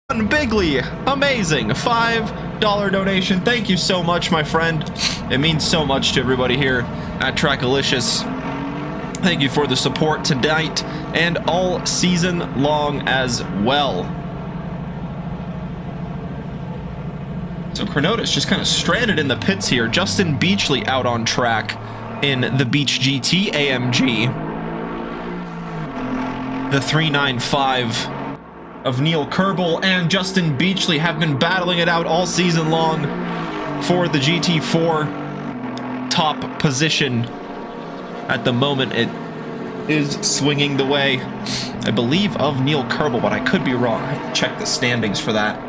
Bigley, amazing, $5 donation. Thank you so much, my friend. It means so much to everybody here at Trackalicious. Thank you for the support tonight and all season long as well. So Chronotis just kind of stranded in the pits here. Justin Beachley out on track in the Beach GT AMG. The 395 of Neil Kerbel and Justin Beachley have been battling it out all season long for the GT4 top position. At the moment, it is swinging the way, I believe, of Neil Kerbel, but I could be wrong. I have to check the standings for that.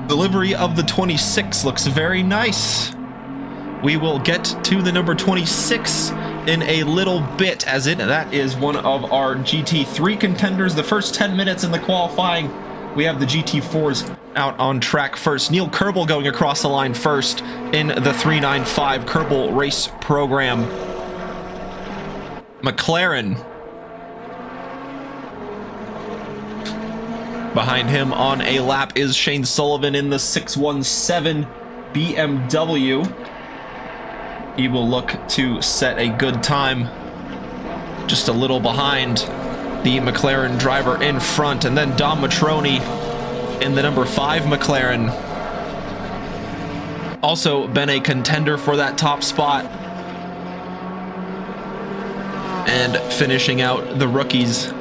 Delivery of the 26 looks very nice. We will get to the number 26 in a little bit, as that is one of our GT3 contenders. The first 10 minutes in the qualifying, we have the GT4s out on track first. Neil Kerbel going across the line first in the 395 Kerbel race program. McLaren behind him on a lap is Shane Sullivan in the 617 BMW. He will look to set a good time, just a little behind the McLaren driver in front, and then Dom Matroni in the number 5 McLaren. Also been a contender for that top spot. And finishing out the rookies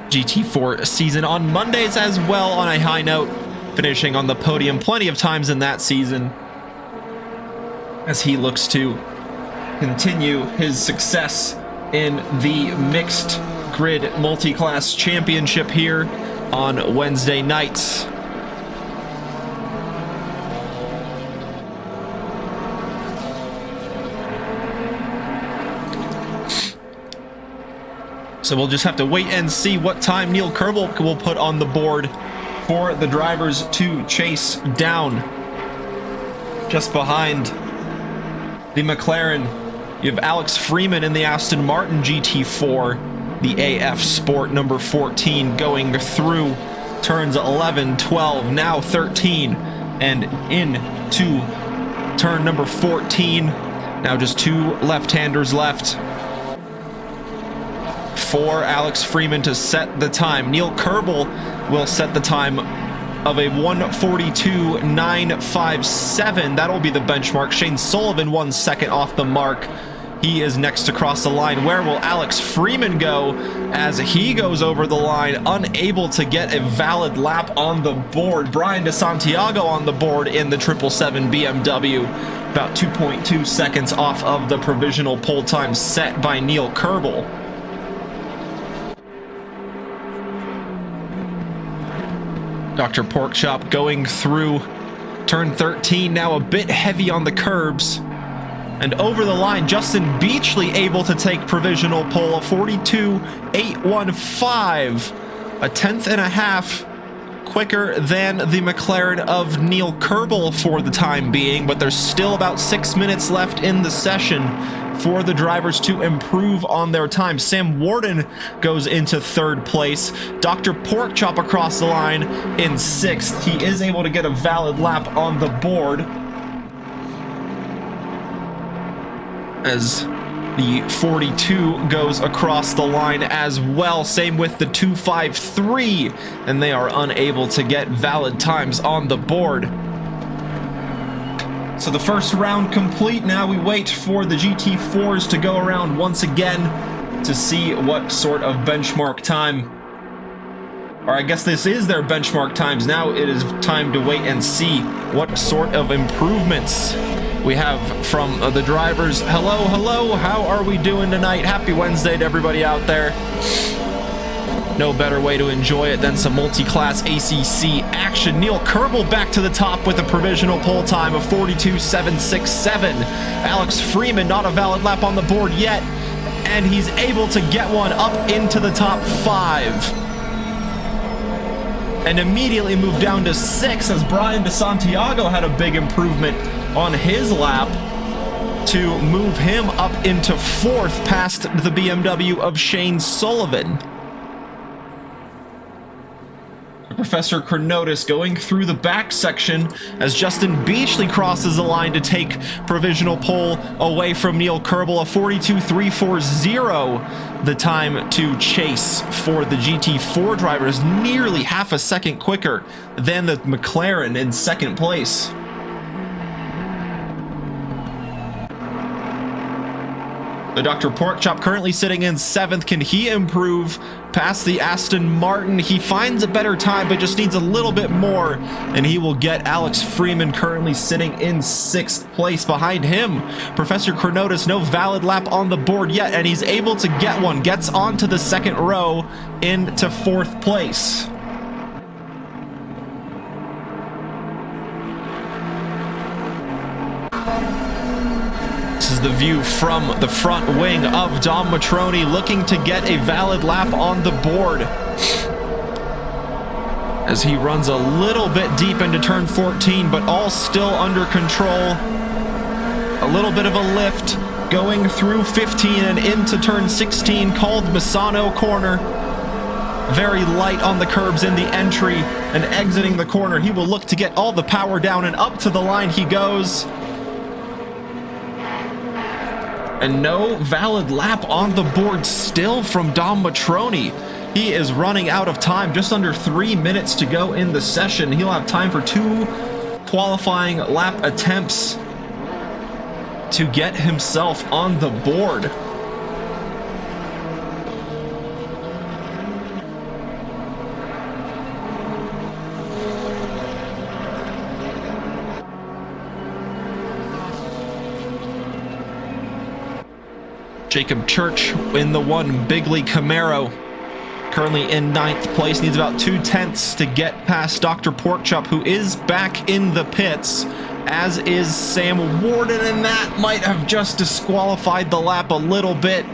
GT4 season on Mondays as well on a high note, finishing on the podium plenty of times in that season, as he looks to continue his success in the mixed grid multi-class championship here on Wednesday nights. So we'll just have to wait and see what time Neil Kerbel will put on the board for the drivers to chase down. Just behind the McLaren, you have Alex Freeman in the Aston Martin GT4, the AF Sport number 14, going through turns 11, 12, now 13, and into turn number 14. Now just 2 left-handers left for Alex Freeman to set the time. Neil Kerbel will set the time of a 1:42.957. That'll be the benchmark. Shane Sullivan 1 second off the mark. He is next to cross the line. Where will Alex Freeman go as he goes over the line, unable to get a valid lap on the board? Brian DeSantiago on the board in the 777 BMW, about 2.2 seconds off of the provisional pole time set by Neil Kerbel. Dr. Porkchop going through turn 13, now a bit heavy on the curbs. And over the line, Justin Beachley able to take provisional pole, a 42.815, a tenth and a half quicker than the McLaren of Neil Kerbel for the time being, but there's still about 6 minutes left in the session for the drivers to improve on their time. Sam Warden goes into 3rd place. Dr. Porkchop across the line in 6th. He is able to get a valid lap on the board, as the 42 goes across the line as well. Same with the 253, and they are unable to get valid times on the board. So the first round complete. Now we wait for the GT4s to go around once again to see what sort of benchmark time, or I guess this is their benchmark times. Now it is time to wait and see what sort of improvements we have from the drivers. Hello, hello, how are we doing tonight? Happy Wednesday to everybody out there. No better way to enjoy it than some multi-class ACC action. Neil Kerbel back to the top with a provisional pole time of 42.767. Alex Freeman, not a valid lap on the board yet, and he's able to get one up into the top 5. And immediately moved down to 6 as Brian DeSantiago had a big improvement on his lap to to move him up into 4th past the BMW of Shane Sullivan. Professor Chronotis going through the back section as Justin Beachley crosses the line to take provisional pole away from Neil Kerbel. A 42.340, the time to chase for the GT4 drivers, nearly half a second quicker than the McLaren in 2nd place. The Dr. Porkchop currently sitting in 7th. Can he improve past the Aston Martin? He finds a better time, but just needs a little bit more, and he will get Alex Freeman currently sitting in 6th place. Behind him, Professor Chronotis, no valid lap on the board yet, and he's able to get one. Gets onto the 2nd row into 4th place. This is the view from the front wing of Dom Matroni, looking to get a valid lap on the board as he runs a little bit deep into turn 14, but all still under control. A little bit of a lift going through 15 and into turn 16, called Misano corner. Very light on the curbs in the entry, and exiting the corner, he will look to get all the power down, and up to the line he goes. And no valid lap on the board still from Dom Matroni. He is running out of time, just under 3 minutes to go in the session. He'll have time for 2 qualifying lap attempts to get himself on the board. Jacob Church in the one Bigley Camaro, currently in 9th place, needs about 2/10 to get past Dr. Porkchop, who is back in the pits, as is Sam Warden, and that might have just disqualified the lap a little bit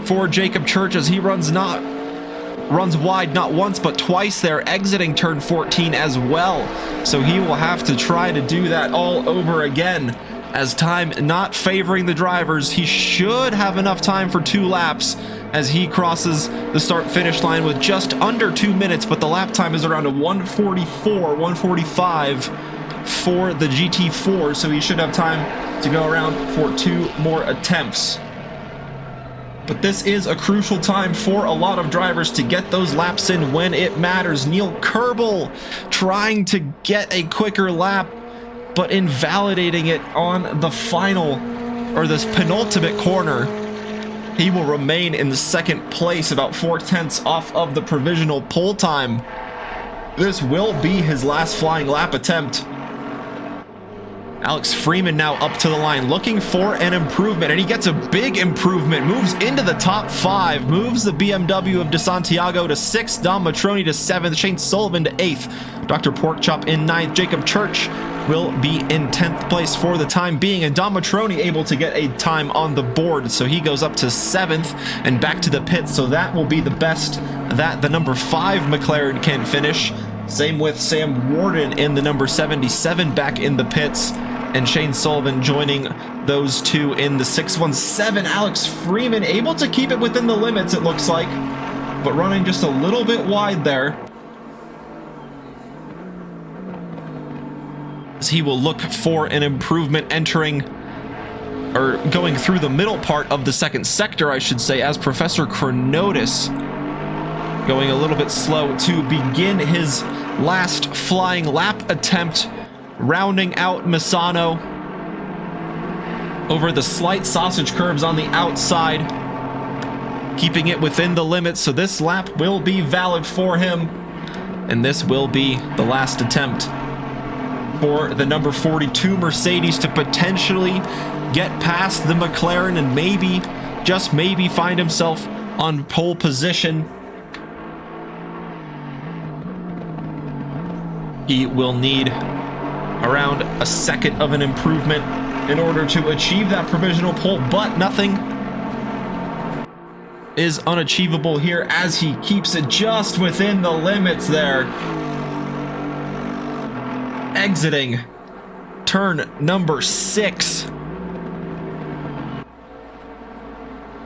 for Jacob Church, as he runs wide not once but twice there, exiting turn 14 as well. So he will have to try to do that all over again. As time not favoring the drivers, he should have enough time for 2 laps as he crosses the start-finish line with just under 2 minutes, but the lap time is around a 1:44, 1:45 for the GT4, so he should have time to go around for 2 more attempts. But this is a crucial time for a lot of drivers to get those laps in when it matters. Neil Kerbel trying to get a quicker lap, but invalidating it on the final, or this penultimate corner. He will remain in the 2nd place, about 4/10 off of the provisional pole time. This will be his last flying lap attempt. Alex Freeman now up to the line, looking for an improvement, and he gets a big improvement, moves into the top 5, moves the BMW of De Santiago to 6th, Dom Matroni to 7th, Shane Sullivan to 8th, Dr. Porkchop in 9th, Jacob Church will be in 10th place for the time being, and Dom Matroni able to get a time on the board, so he goes up to 7th and back to the pits, so that will be the best that the number 5 McLaren can finish. Same with Sam Warden in the number 77 back in the pits, and Shane Sullivan joining those two in the 617. Alex Freeman able to keep it within the limits, it looks like, but running just a little bit wide there. As he will look for an improvement entering, or going through the middle part of the 2nd sector, I should say, as Professor Chronotis going a little bit slow to begin his last flying lap attempt, rounding out Misano over the slight sausage curves on the outside, keeping it within the limits, so this lap will be valid for him, and this will be the last attempt for the number 42 Mercedes to potentially get past the McLaren and maybe, just maybe, find himself on pole position. He will need around a second of an improvement in order to achieve that provisional pole, but nothing is unachievable here as he keeps it just within the limits there. Exiting turn number 6.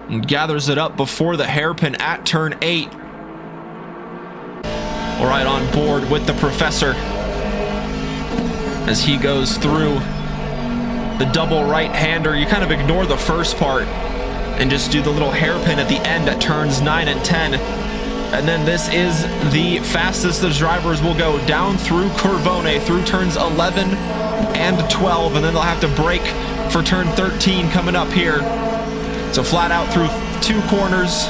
and gathers it up before the hairpin at turn 8. All right, on board with the Professor as he goes through the double right-hander. You kind of ignore the first part and just do the little hairpin at the end at turns 9 and 10. And then this is the fastest the drivers will go down through Corvone through turns 11 and 12, and then they'll have to brake for turn 13 coming up here. So flat out through 2 corners,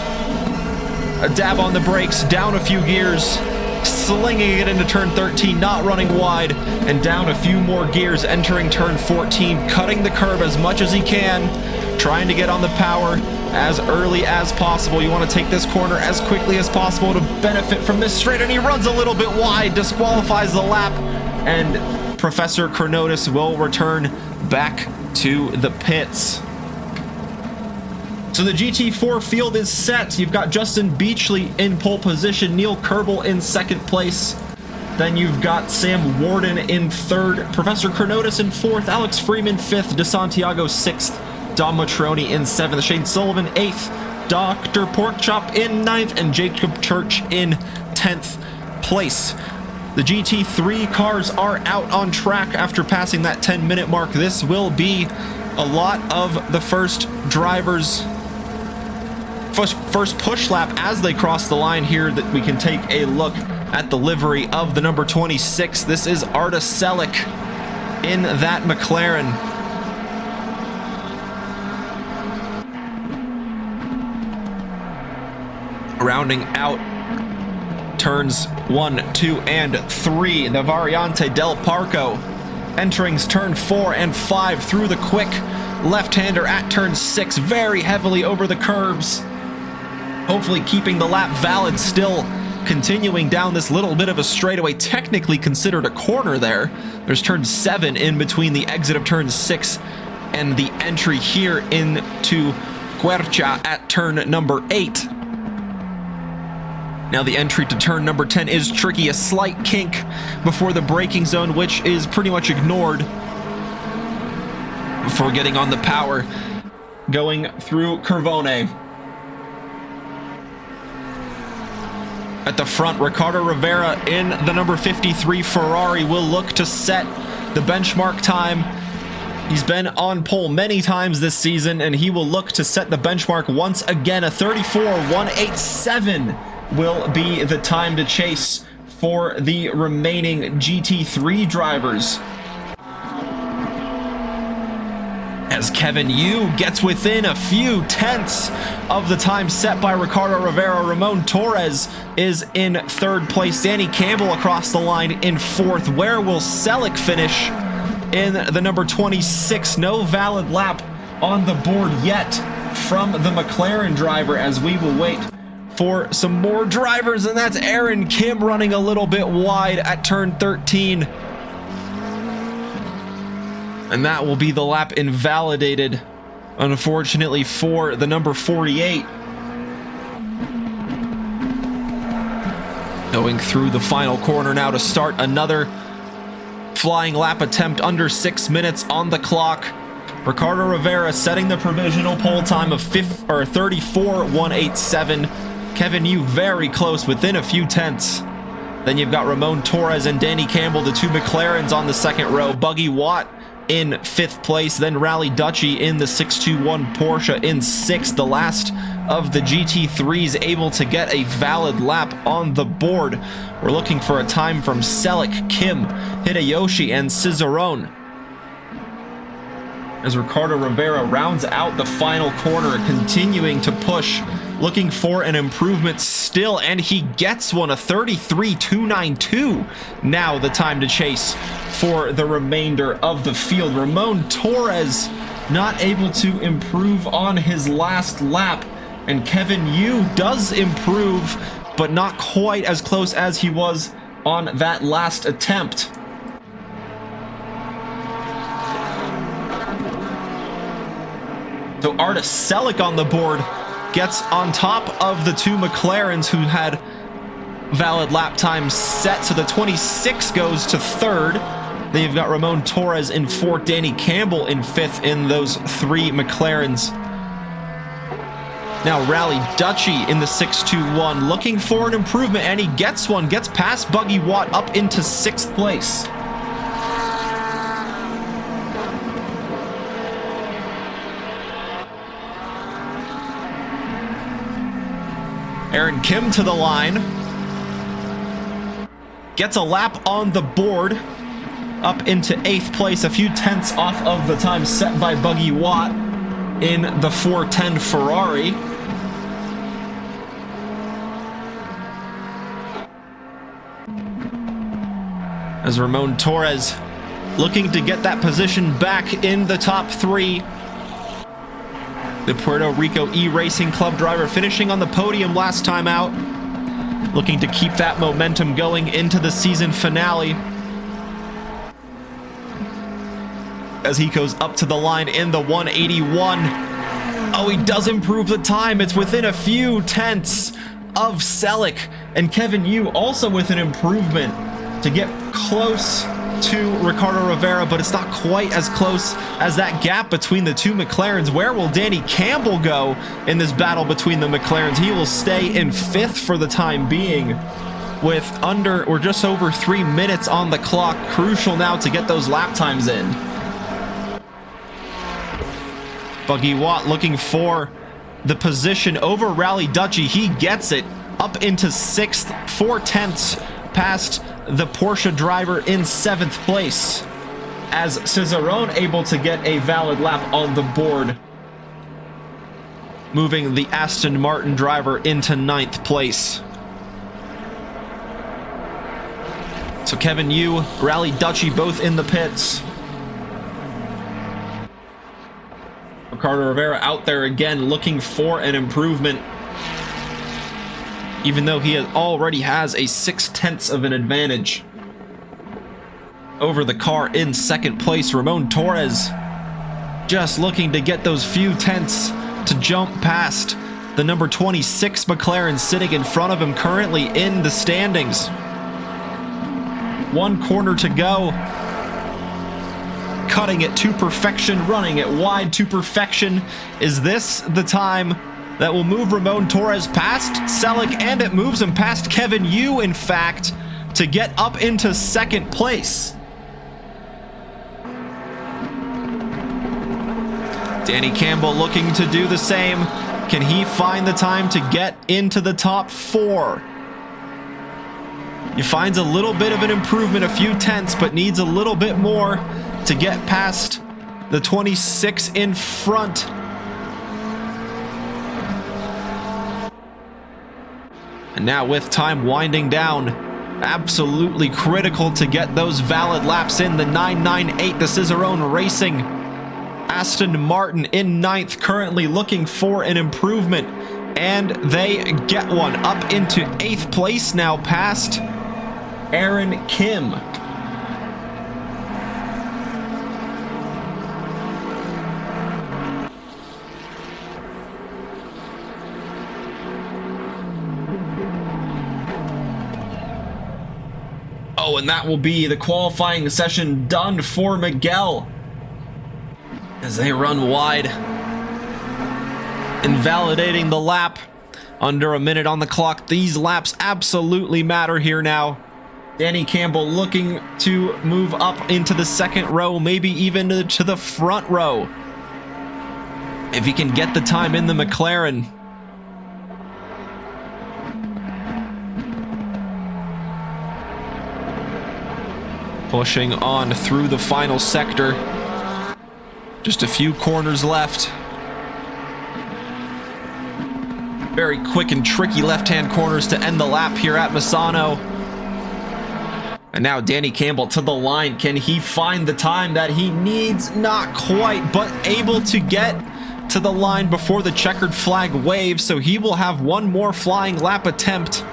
a dab on the brakes, down a few gears, slinging it into turn 13, not running wide, and down a few more gears entering turn 14, cutting the curb as much as he can, trying to get on the power as early as possible. You want to take this corner as quickly as possible to benefit from this straight, and he runs a little bit wide, disqualifies the lap, and Professor Chronotis will return back to the pits. So the GT4 field is set. You've got Justin Beachley in pole position, Neil Kerbel in second place. Then you've got Sam Warden in third, Professor Chronotis in fourth, Alex Freeman fifth, DeSantiago sixth, Dom Matroni in seventh, Shane Sullivan eighth, Dr. Porkchop in ninth, and Jacob Church in 10th place. The GT3 cars are out on track after passing that 10-minute mark. This will be a lot of the first drivers' first push lap as they cross the line here. That we can take a look at the livery of the number 26. This is Arda Selick in that McLaren. Rounding out turns 1, 2, and 3, the Variante del Parco entering turn 4 and 5 through the quick left-hander at turn 6, very heavily over the curbs, hopefully keeping the lap valid, still continuing down this little bit of a straightaway, technically considered a corner there. There's turn 7 in between the exit of turn 6 and the entry here into Quercia at turn number 8. Now the entry to turn number 10 is tricky, a slight kink before the braking zone, which is pretty much ignored before getting on the power, going through Corvone. At the front, Ricardo Rivera in the number 53 Ferrari will look to set the benchmark time. He's been on pole many times this season, and he will look to set the benchmark once again. A 34.187 will be the time to chase for the remaining GT3 drivers, as Kevin Yu gets within a few tenths of the time set by Ricardo Rivera. Ramon Torres is in third place, Danny Campbell across the line in fourth. Where will Selick finish in the number 26? No valid lap on the board yet from the McLaren driver, as we will wait for some more drivers, and that's Aaron Kim running a little bit wide at turn 13. And that will be the lap invalidated, unfortunately, for the number 48. Going through the final corner now to start another flying lap attempt under 6 minutes on the clock. Ricardo Rivera setting the provisional pole time of 34.187. Kevin Yu very close, within a few tenths. Then you've got Ramon Torres and Danny Campbell, the two McLarens on the second row. Buggy Watt in 5th place, then Rally Dutchy in the 621 Porsche in 6th. The last of the GT3s able to get a valid lap on the board. We're looking for a time from Selick, Kim, Hideyoshi, and Cicerone, as Ricardo Rivera rounds out the final corner, continuing to push, looking for an improvement still, and he gets one, a 33.292. Now the time to chase for the remainder of the field. Ramon Torres not able to improve on his last lap, and Kevin Yu does improve, but not quite as close as he was on that last attempt. So Arda Selick on the board gets on top of the two McLarens who had valid lap times set. So the 26 goes to third. Then you've got Ramon Torres in fourth, Danny Campbell in fifth in those three McLarens. Now Rally Dutchy in the 6-2-1, looking for an improvement, and he gets one, gets past Buggy Watt up into 6th place. Aaron Kim to the line. Gets a lap on the board, up into 8th place, a few tenths off of the time set by Buggy Watt in the 410 Ferrari. As Ramon Torres looking to get that position back in the top 3. The Puerto Rico E-Racing Club driver finishing on the podium last time out, looking to keep that momentum going into the season finale. As he goes up to the line in the 181. Oh, he does improve the time. It's within a few tenths of Selleck, and Kevin Yu also with an improvement to get close to Ricardo Rivera, but it's not quite as close as that gap between the two McLarens. Where will Danny Campbell go in this battle between the McLarens? He will stay in 5th for the time being with under or just over 3 minutes on the clock. Crucial now to get those lap times in. Buggy Watt looking for the position over Rally Dutchy. He gets it up into 6th, 4 tenths past the Porsche driver in 7th place, as Cicerone able to get a valid lap on the board, moving the Aston Martin driver into 9th place. So Kevin Yu, Rally Dutchy both in the pits. Ricardo Rivera out there again looking for an improvement, even though he already has a 6 tenths of an advantage over the car in 2nd place. Ramon Torres just looking to get those few tenths to jump past the number 26 McLaren sitting in front of him currently in the standings. 1 corner to go. Cutting it to perfection, running it wide to perfection. Is this the time that will move Ramon Torres past Selleck, and it moves him past Kevin Yu, in fact, to get up into 2nd place? Danny Campbell looking to do the same. Can he find the time to get into the top 4? He finds a little bit of an improvement, a few tenths, but needs a little bit more to get past the 26 in front. And now with time winding down, absolutely critical to get those valid laps in. The 998, the Cicerone Racing Aston Martin in 9th, currently looking for an improvement, and they get one up into 8th place now past Aaron Kim. Oh, and that will be the qualifying session done for Miguel as they run wide, invalidating the lap. Under a minute on the clock. These laps absolutely matter here now. Danny Campbell looking to move up into the 2nd row, maybe even to the front row, if he can get the time in the McLaren. Pushing on through the final sector. Just a few corners left. Very quick and tricky left-hand corners to end the lap here at Misano. And now Danny Campbell to the line. Can he find the time that he needs? Not quite, but able to get to the line before the checkered flag waves. So he will have one more flying lap attempt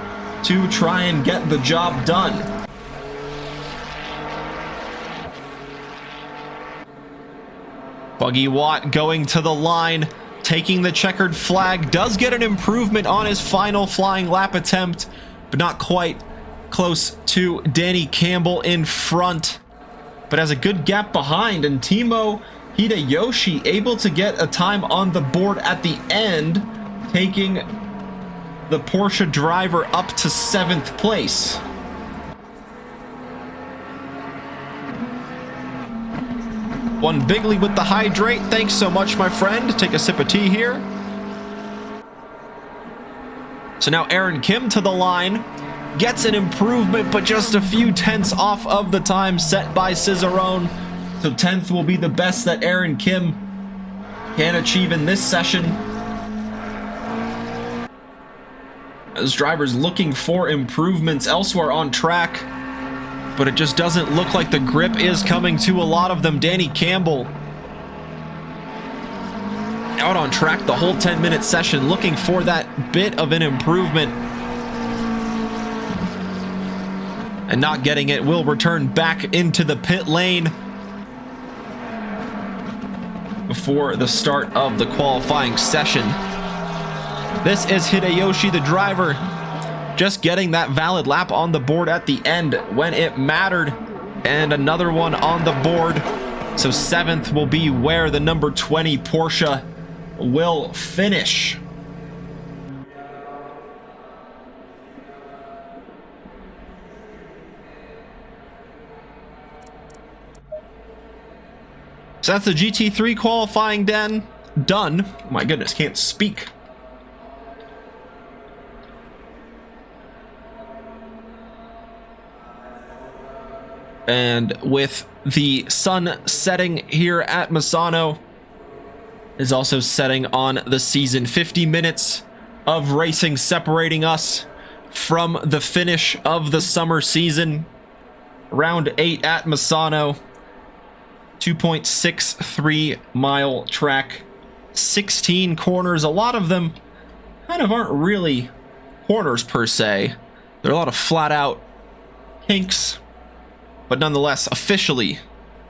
to try and get the job done. Buggy Watt going to the line, taking the checkered flag, does get an improvement on his final flying lap attempt, but not quite close to Danny Campbell in front, but has a good gap behind. And Timo Hideyoshi able to get a time on the board at the end taking the Porsche driver up to 7th place. One Bigley with the hydrate. Thanks so much, my friend. Take a sip of tea here. So now Aaron Kim to the line. Gets an improvement, but just a few tenths off of the time set by Cicerone. So 10th will be the best that Aaron Kim can achieve in this session. As drivers looking for improvements elsewhere on track, but it just doesn't look like the grip is coming to a lot of them. Danny Campbell out on track the whole 10-minute session, looking for that bit of an improvement. And not getting it, will return back into the pit lane before the start of the qualifying session. This is Hideyoshi, the driver, just getting that valid lap on the board at the end when it mattered. And another one on the board. So 7th will be where the number 20 Porsche will finish. So that's the GT3 qualifying done. My goodness, can't speak. And with the sun setting here at Misano, is also setting on the season. 50 minutes of racing separating us from the finish of the summer season. Round 8 at Misano. 2.63 mile track. 16 corners. A lot of them kind of aren't really corners per se. They're a lot of flat out kinks. But nonetheless, officially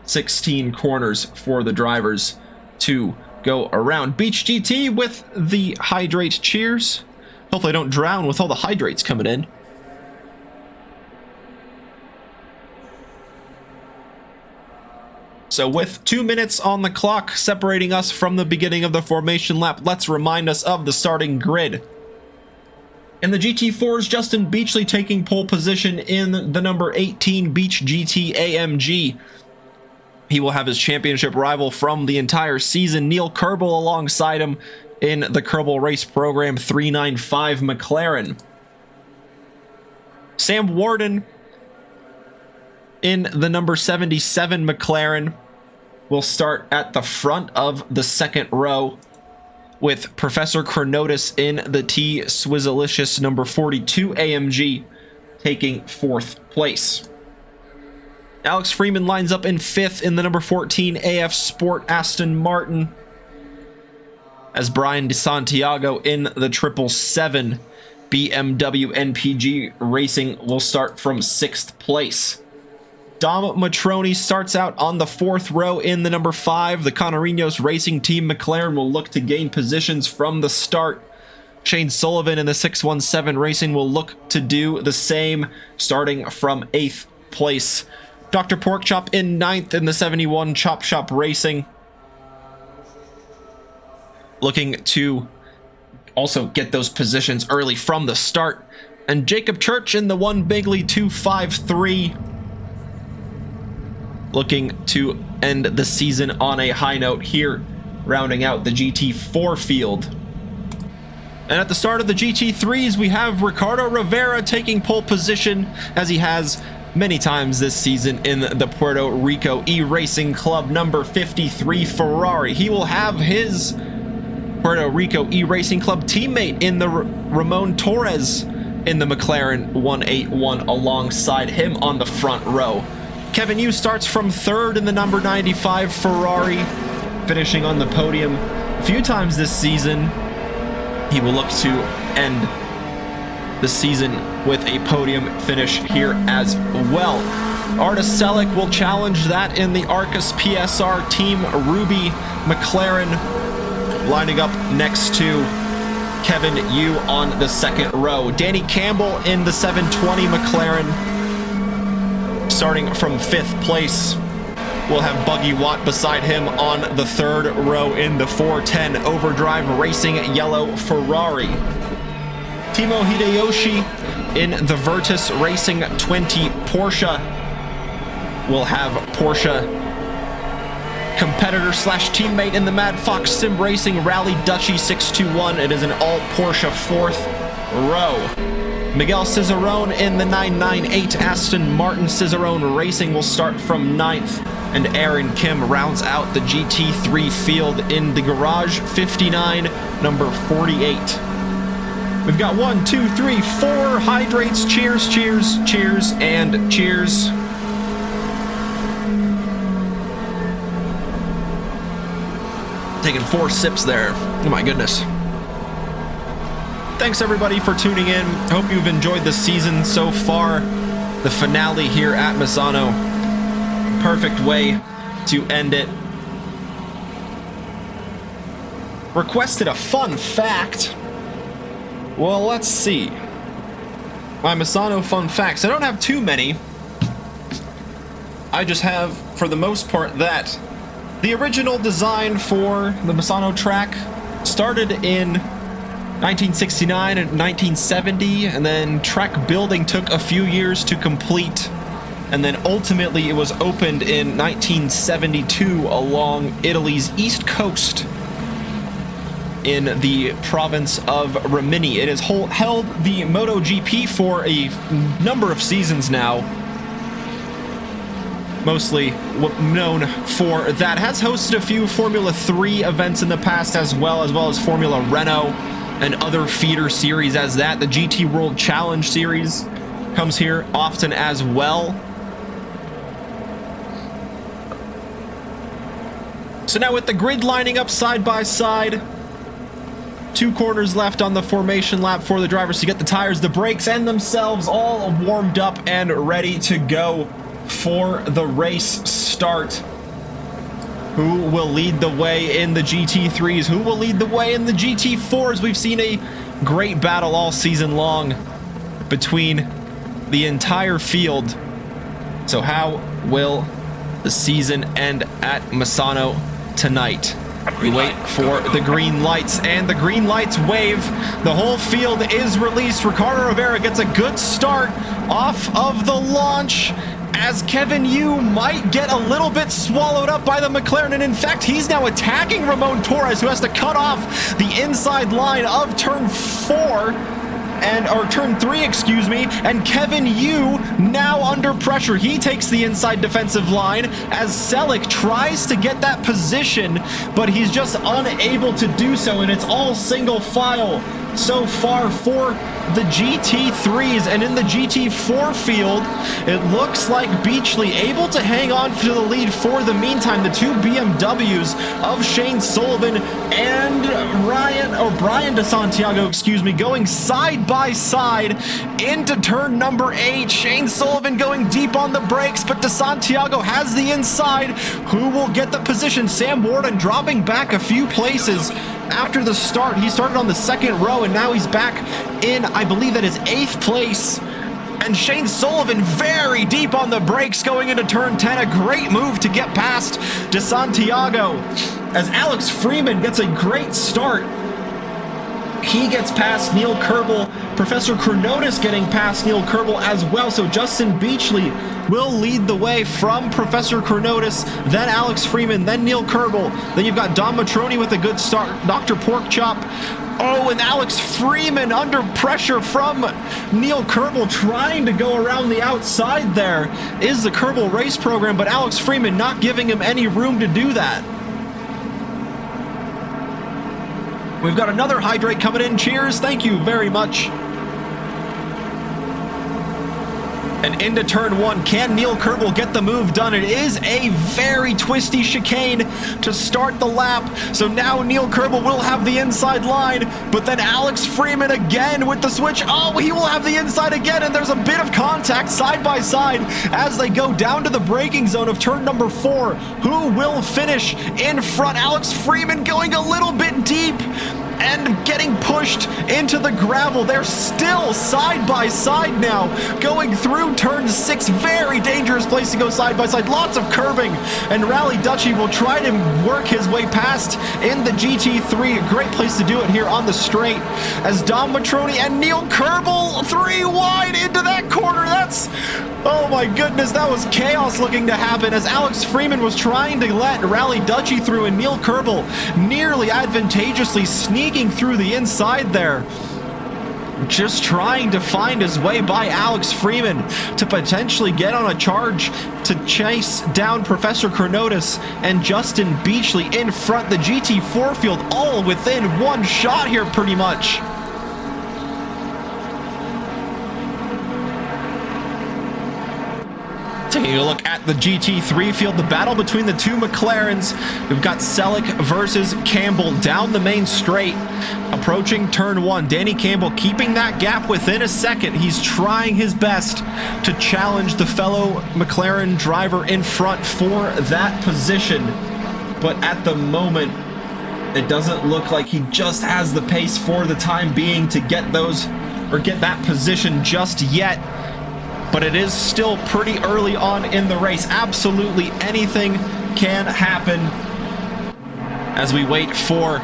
16 corners for the drivers to go around. Beach GT with the hydrate cheers. Hopefully I don't drown with all the hydrates coming in. So with 2 minutes on the clock separating us from the beginning of the formation lap, let's remind us of the starting grid. In the GT4s, Justin Beachley taking pole position in the number 18 Beach GT AMG. He will have his championship rival from the entire season, Neil Kerbel, alongside him in the Kerbel Race Program 395 McLaren. Sam Warden in the number 77 McLaren will start at the front of the second row, with Professor Chronotis in the T Swizzalicious number 42 AMG taking 4th place. Alex Freeman lines up in 5th in the number 14 AF Sport Aston Martin, as Brian DeSantiago in the 777 BMW NPG Racing will start from 6th place. Dom Matroni starts out on the 4th row in the number 5. The Conarinos Racing Team McLaren will look to gain positions from the start. Shane Sullivan in the 617 Racing will look to do the same, starting from 8th place. Dr. Porkchop in 9th in the 71 Chop Shop Racing, looking to also get those positions early from the start. And Jacob Church in the 1 Bigley 253, looking to end the season on a high note here, rounding out the GT4 field. And at the start of the GT3s, we have Ricardo Rivera taking pole position, as he has many times this season, in the Puerto Rico E-Racing Club number 53 Ferrari. He will have his Puerto Rico E-Racing Club teammate in the Ramon Torres in the McLaren 181 alongside him on the front row. Kevin Yu starts from 3rd in the number 95 Ferrari, finishing on the podium a few times this season. He will look to end the season with a podium finish here as well. Artis Selleck will challenge that in the Arcus PSR Team Ruby McLaren, lining up next to Kevin Yu on the 2nd row. Danny Campbell in the 720 McLaren, starting from 5th place. We'll have Buggy Watt beside him on the third row in the 410 Overdrive Racing yellow Ferrari. Timo Hideyoshi in the Virtus Racing 20 Porsche. We'll have Porsche competitor slash teammate in the Mad Fox Sim Racing Rally Duchy 621. It is an all Porsche fourth row. Miguel Cicerone in the 998 Aston Martin Cicerone Racing will start from 9th, and Aaron Kim rounds out the GT3 field in the Garage 59, number 48. We've got 1, 2, 3, 4 hydrates. Cheers, cheers, cheers, and cheers. Taking 4 sips there. Oh my goodness. Thanks everybody for tuning in. Hope you've enjoyed the season so far. The finale here at Misano. Perfect way to end it. Requested a fun fact. Well, let's see. My Misano fun facts. I don't have too many. I just have, for the most part, that the original design for the Misano track started in 1969 and 1970, and then track building took a few years to complete, and then ultimately it was opened in 1972 along Italy's east coast in the province of Rimini. It has held the MotoGP for a number of seasons now. Mostly known for that. Has hosted a few Formula 3 events in the past as well as Formula Renault and other feeder series as that. The GT World Challenge series comes here often as well. So now with the grid lining up side by side, 2 corners left on the formation lap for the drivers to get the tires, the brakes, and themselves all warmed up and ready to go for the race start. Who will lead the way in the GT3s? Who will lead the way in the GT4s? We've seen a great battle all season long between the entire field. So how will the season end at Misano tonight? We wait for the green lights, and the green lights wave. The whole field is released. Ricardo Rivera gets a good start off of the launch, as Kevin Yu might get a little bit swallowed up by the McLaren, and in fact he's now attacking Ramon Torres, who has to cut off the inside line of turn 3, excuse me, and Kevin Yu now under pressure. He takes the inside defensive line as Selick tries to get that position, but he's just unable to do so, and it's all single file so far for the GT3s. And in the GT4 field, it looks like Beachley able to hang on to the lead for the meantime. The 2 BMWs of Shane Sullivan and Brian DeSantiago, excuse me, going side by side into turn number 8. Shane Sullivan going deep on the brakes, but DeSantiago has the inside. Who will get the position? Sam Warden dropping back a few places after the start. He started on the 2nd row, and now he's back in, I believe that is 8th place. And Shane Sullivan very deep on the brakes going into turn 10. A great move to get past DeSantiago, as Alex Freeman gets a great start. He gets past Neil Kerbel. Professor Chronotis getting past Neil Kerbel as well. So Justin Beachley will lead the way from Professor Chronotis, then Alex Freeman, then Neil Kerbel. Then you've got Don Matroni with a good start, Dr. Porkchop. Oh, and Alex Freeman under pressure from Neil Kerbel, trying to go around the outside. There is the Kerbel race program, but Alex Freeman not giving him any room to do that. We've got another hydrate coming in. Cheers. Thank you very much. And into turn 1, can Neil Kerbel get the move done? It is a very twisty chicane to start the lap. So now Neil Kerbel will have the inside line, but then Alex Freeman again with the switch. Oh, he will have the inside again, and there's a bit of contact side by side as they go down to the braking zone of turn number 4. Who will finish in front? Alex Freeman going a little bit deep. and getting pushed into the gravel. They're still side by side now, going through turn 6. Very dangerous place to go side by side. Lots of curbing, and Rally Dutchy will try to work his way past in the GT3. A great place to do it here on the straight, as Dom Matroni and Neil Kerbel 3 wide into that corner. That's, oh my goodness, that was chaos looking to happen, as Alex Freeman was trying to let Rally Dutchy through, and Neil Kerbel nearly advantageously sneaking through the inside there, just trying to find his way by Alex Freeman to potentially get on a charge to chase down Professor Chronotis and Justin Beachley in front. The GT4 field all within one shot here pretty much. Taking a look at the GT3 field, the battle between the two McLarens. We've got Selleck versus Campbell down the main straight, approaching turn 1. Danny Campbell keeping that gap within a second. He's trying his best to challenge the fellow McLaren driver in front for that position, but at the moment, it doesn't look like he just has the pace for the time being to get those, or get that position just yet. But it is still pretty early on in the race. Absolutely anything can happen as we wait for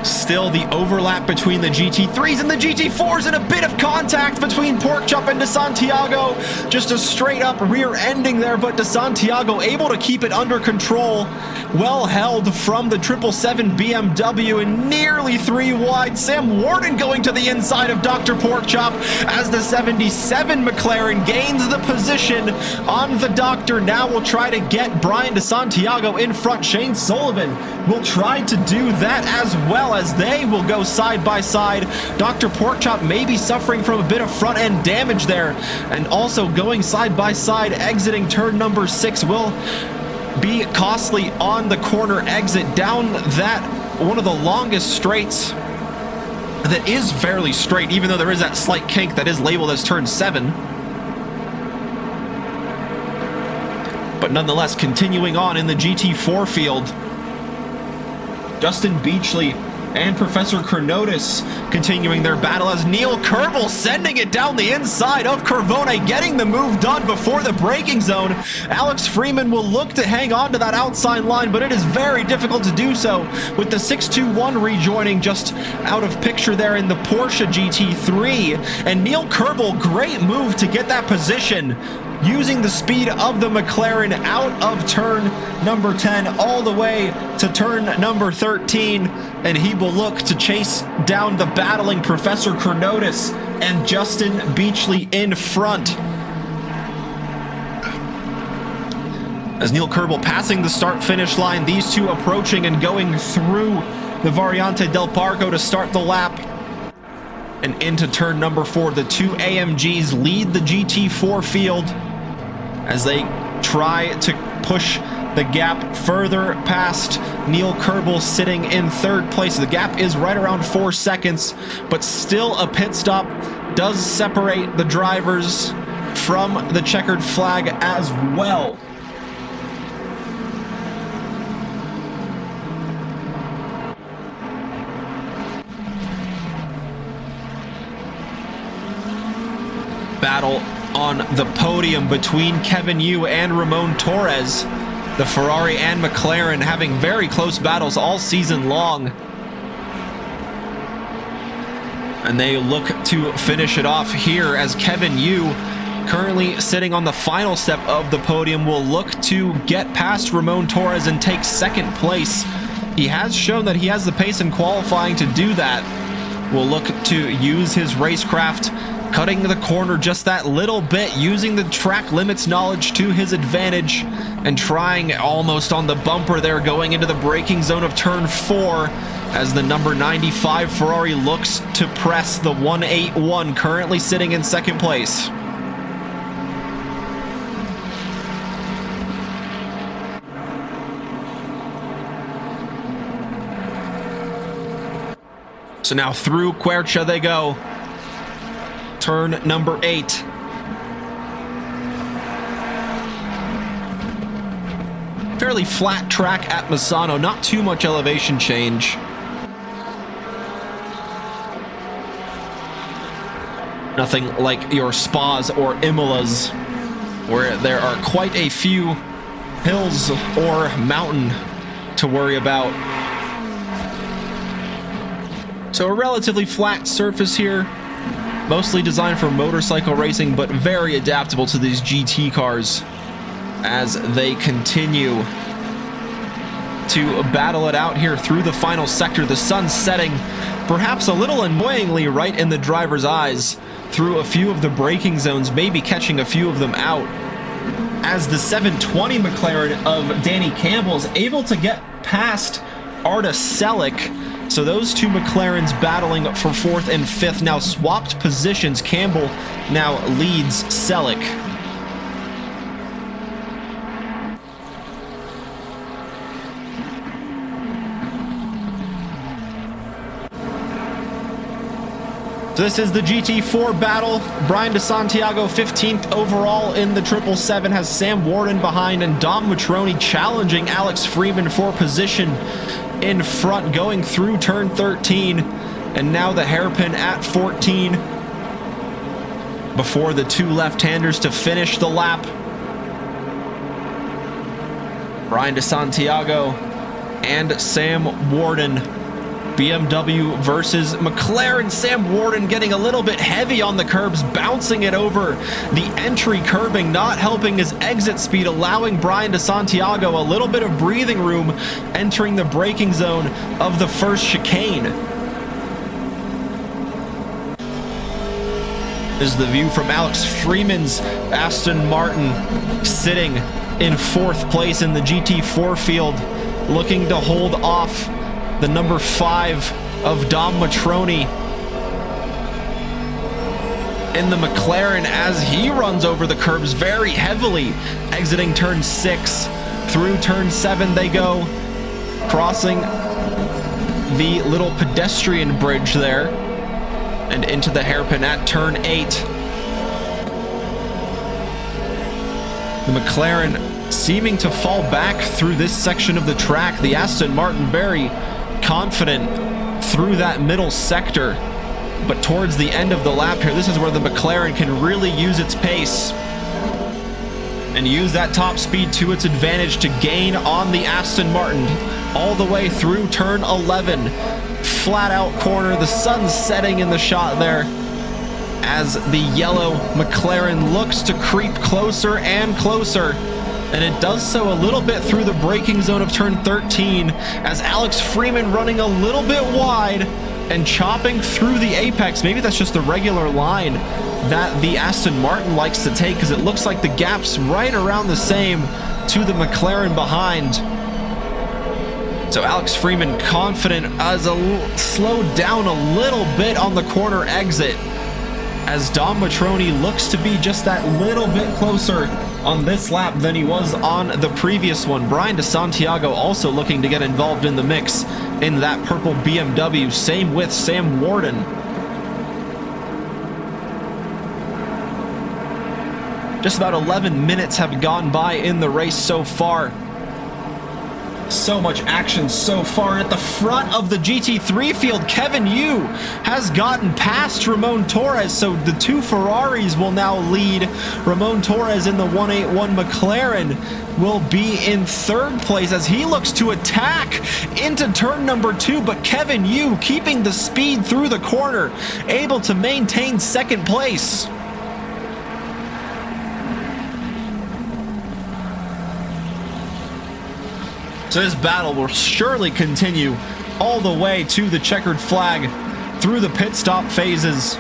still the overlap between the GT3s and the GT4s, and a bit of contact between Porkchop and DeSantiago. Just a straight up rear ending there, but DeSantiago able to keep it under control. Well held from the 777 BMW, and nearly 3 wide. Sam Warden going to the inside of Dr. Porkchop as the 77 McLaren gains the position on the Doctor. Now we'll try to get Brian DeSantiago in front. Shane Sullivan will try to do that as well, as they will go side by side. Dr. Porkchop may be suffering from a bit of front end damage there, and also going side by side, exiting turn number 6 will be costly on the corner exit down that one of the longest straights that is fairly straight, even though there is that slight kink that is labeled as turn 7. But nonetheless, continuing on in the GT4 field, Justin Beachley and Professor Chronotis continuing their battle, as Neil Kerbel sending it down the inside of Corvone, getting the move done before the braking zone. Alex Freeman will look to hang on to that outside line, but it is very difficult to do so, with the 621 rejoining just out of picture there in the Porsche GT3. And Neil Kerbel, great move to get that position, using the speed of the McLaren out of turn number 10 all the way to turn number 13, and he will look to chase down the battling Professor Chronotis and Justin Beachley in front. As Neil Kerbel passing the start-finish line, these two approaching and going through the Variante del Parco to start the lap. And into turn number 4, the two AMGs lead the GT4 field as they try to push the gap further past Neil Kerbel, sitting in 3rd place. The gap is right around 4 seconds, but still a pit stop does separate the drivers from the checkered flag as well. Battle on the podium between Kevin Yu and Ramon Torres. The Ferrari and McLaren having very close battles all season long, and they look to finish it off here, as Kevin Yu, currently sitting on the final step of the podium, will look to get past Ramon Torres and take 2nd place. He has shown that he has the pace in qualifying to do that. Will look to use his racecraft, cutting the corner just that little bit, using the track limits knowledge to his advantage, and trying almost on the bumper there, going into the braking zone of turn 4, as the number 95 Ferrari looks to press the 181, currently sitting in 2nd place. So now through Quercia they go. Turn number 8. Fairly flat track at Misano, not too much elevation change. Nothing like your Spas or Imolas, where there are quite a few hills or mountain to worry about. So a relatively flat surface here, mostly designed for motorcycle racing, but very adaptable to these GT cars as they continue to battle it out here through the final sector. The sun setting, perhaps a little annoyingly right in the driver's eyes, through a few of the braking zones, maybe catching a few of them out, as the 720 McLaren of Danny Campbell is able to get past Arda Selick. So those two McLarens battling for 4th and 5th, now swapped positions. Campbell now leads Selick. So this is the GT4 battle. Brian DeSantiago 15th overall in the 777, has Sam Warden behind, and Dom Matroni challenging Alex Freeman for position in front going through turn 13, and now the hairpin at 14 before the two left-handers to finish the lap. Brian DeSantiago and Sam Warden. BMW versus McLaren. Sam Warden getting a little bit heavy on the curbs, bouncing it over the entry curbing, not helping his exit speed, allowing Brian DeSantiago a little bit of breathing room entering the braking zone of the first chicane. This is the view from Alex Freeman's Aston Martin, sitting in 4th place in the GT4 field, looking to hold off the number 5 of Dom Matroni in the McLaren as he runs over the curbs very heavily, exiting turn 6. Through turn 7 they go, crossing the little pedestrian bridge there and into the hairpin at turn 8. The McLaren seeming to fall back through this section of the track. The Aston Martin very confident through that middle sector, but towards the end of the lap here, this is where the McLaren can really use its pace and use that top speed to its advantage to gain on the Aston Martin all the way through turn 11. Flat out corner, the sun's setting in the shot there as the yellow McLaren looks to creep closer and closer. And it does so a little bit through the braking zone of turn 13 as Alex Freeman running a little bit wide and chopping through the apex. Maybe that's just the regular line that the Aston Martin likes to take, because it looks like the gap's right around the same to the McLaren behind. So Alex Freeman confident as slowed down a little bit on the corner exit as Dom Matroni looks to be just that little bit closer on this lap than he was on the previous one. Brian DeSantiago also looking to get involved in the mix in that purple BMW. Same with Sam Warden. Just about 11 minutes have gone by in the race so far. So much action so far. At the front of the GT3 field, Kevin Yu has gotten past Ramon Torres, so the two Ferraris will now lead. Ramon Torres in the 181 McLaren will be in 3rd place as he looks to attack into turn number 2, but Kevin Yu keeping the speed through the corner, able to maintain 2nd place. So this battle will surely continue all the way to the checkered flag through the pit stop phases,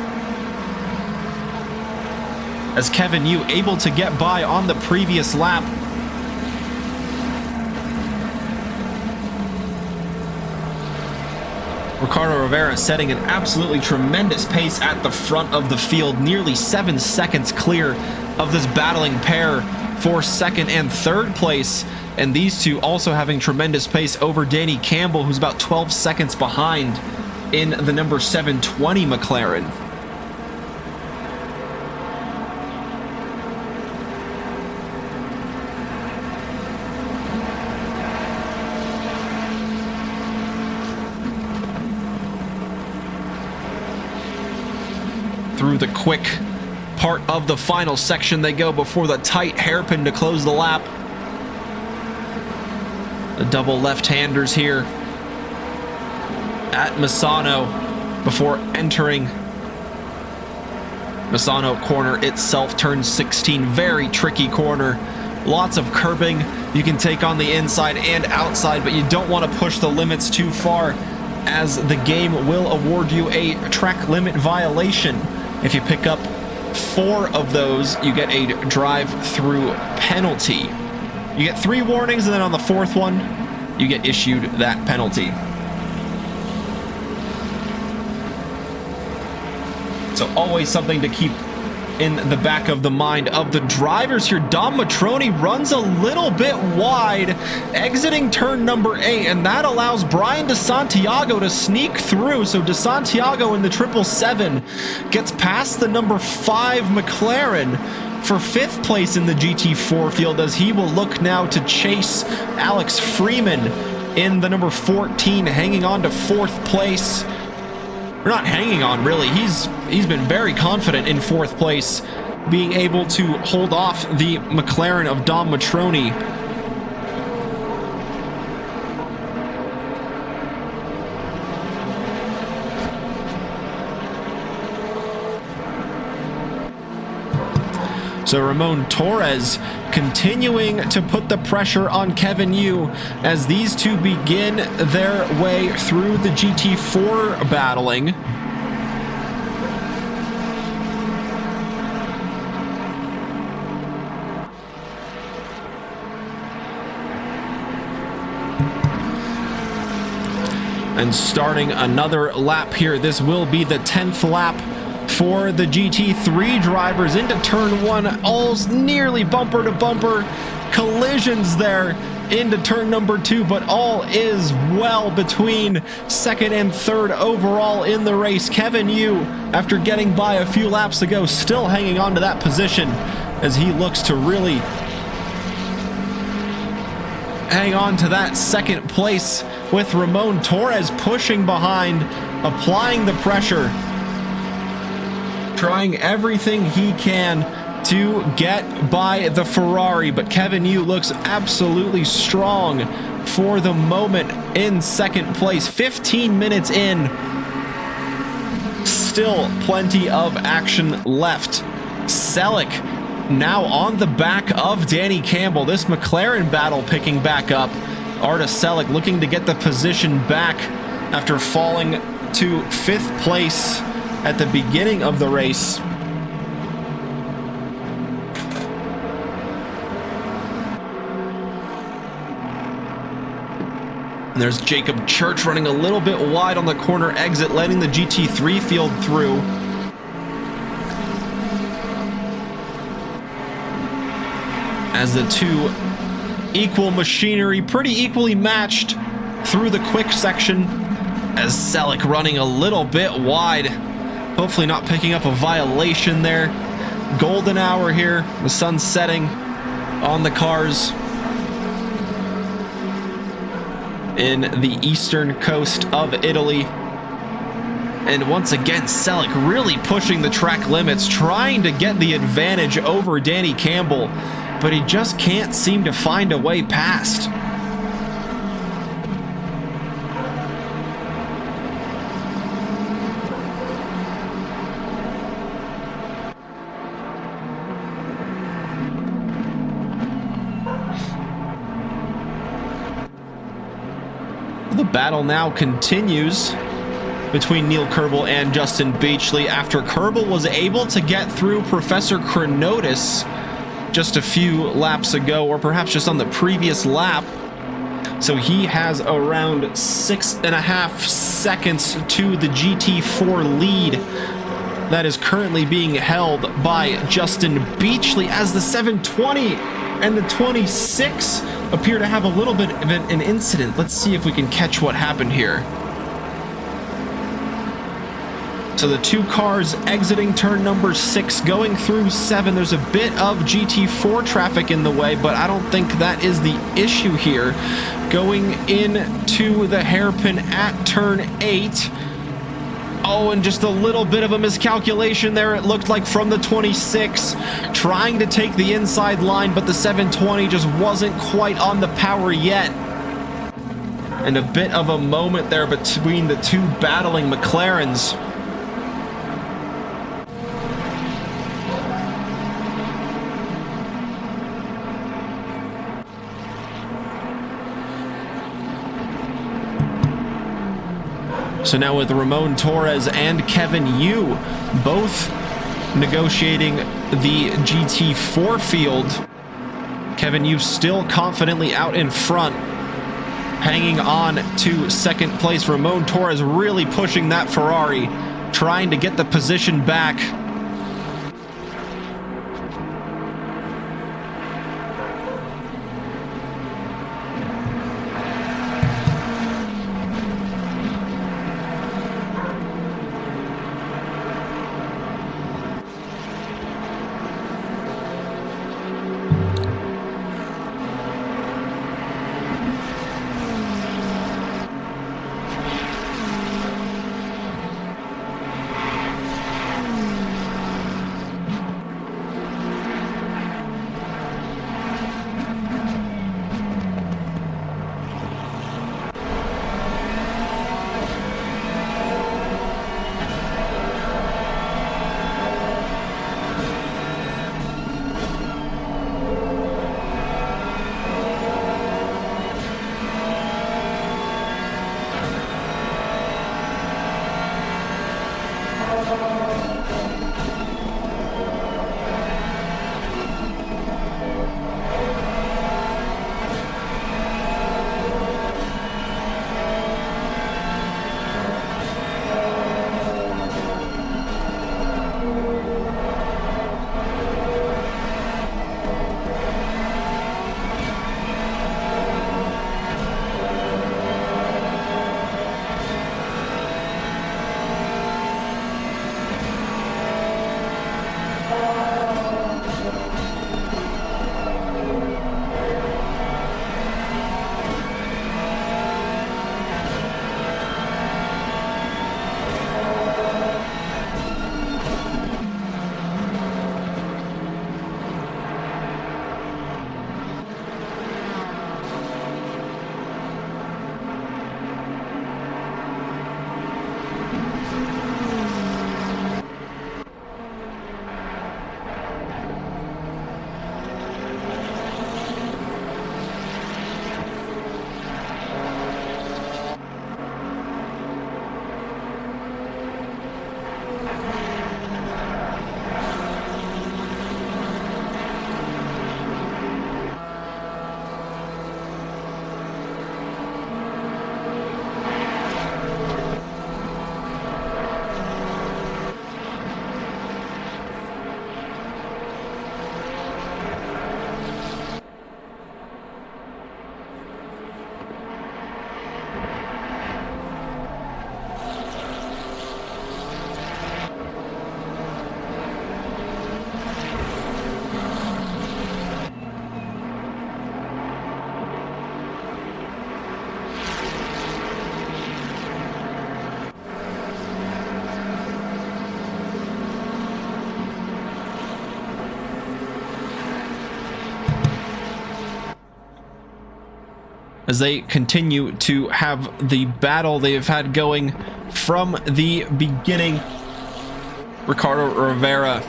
as Kevin Yu able to get by on the previous lap. Ricardo Rivera setting an absolutely tremendous pace at the front of the field, nearly 7 seconds clear of this battling pair for 2nd and 3rd place. And these two also having tremendous pace over Danny Campbell, who's about 12 seconds behind in the number 720 McLaren. Through the quick part of the final section they go before the tight hairpin to close the lap. The double left-handers here at Misano before entering Misano corner itself, turn 16. Very tricky corner. Lots of curbing. You can take on the inside and outside, but you don't want to push the limits too far, as the game will award you a track limit violation. If you pick up 4 of those, you get a drive-through penalty. You get 3 warnings, and then on the 4th one, you get issued that penalty. So always something to keep in the back of the mind of the drivers here. Dom Matroni runs a little bit wide, exiting turn number 8, and that allows Brian DeSantiago to sneak through. So DeSantiago in the 777 gets past the number 5 McLaren for 5th place in the GT4 field, as he will look now to chase Alex Freeman in the number 14, hanging on to 4th place. Or not hanging on, really. He's been very confident in 4th place, being able to hold off the McLaren of Dom Matroni. So Ramon Torres continuing to put the pressure on Kevin Yu as these two begin their way through the GT4 battling. And starting another lap here. This will be the 10th lap for the GT3 drivers into turn 1, all nearly bumper to bumper collisions there into turn number 2, but all is well between 2nd and 3rd overall in the race. Kevin Yu, after getting by a few laps ago, still hanging on to that position as he looks to really hang on to that 2nd place, with Ramon Torres pushing behind, applying the pressure, trying everything he can to get by the Ferrari, but Kevin Yu looks absolutely strong for the moment in 2nd place. 15 minutes in, still plenty of action left. Selleck now on the back of Danny Campbell. This McLaren battle picking back up. Arda Selleck looking to get the position back after falling to 5th place at the beginning of the race. And there's Jacob Church running a little bit wide on the corner exit, letting the GT3 field through. As the two equal machinery, pretty equally matched through the quick section, as Selleck running a little bit wide. Hopefully not picking up a violation there. Golden hour here, the sun's setting on the cars in the eastern coast of Italy. And once again, Selleck really pushing the track limits, trying to get the advantage over Danny Campbell, but he just can't seem to find a way past. The battle now continues between Neil Kerbel and Justin Beachley after Kerbel was able to get through Professor Chronotis just a few laps ago, or perhaps just on the previous lap. So he has around 6.5 seconds to the GT4 lead that is currently being held by Justin Beachley, as the 720 and the 26 appear to have a little bit of an incident. Let's see if we can catch what happened here. So the two cars exiting turn number 6, going through 7. There's a bit of GT4 traffic in the way, but I don't think that is the issue here. Going into the hairpin at turn 8. Oh, and just a little bit of a miscalculation there. It looked like from the 26, trying to take the inside line, but the 720 just wasn't quite on the power yet. And a bit of a moment there between the two battling McLarens. So now with Ramon Torres and Kevin Yu both negotiating the GT4 field, Kevin Yu still confidently out in front, hanging on to second place. Ramon Torres really pushing that Ferrari, trying to get the position back. as they continue to have the battle they have had going from the beginning. Ricardo Rivera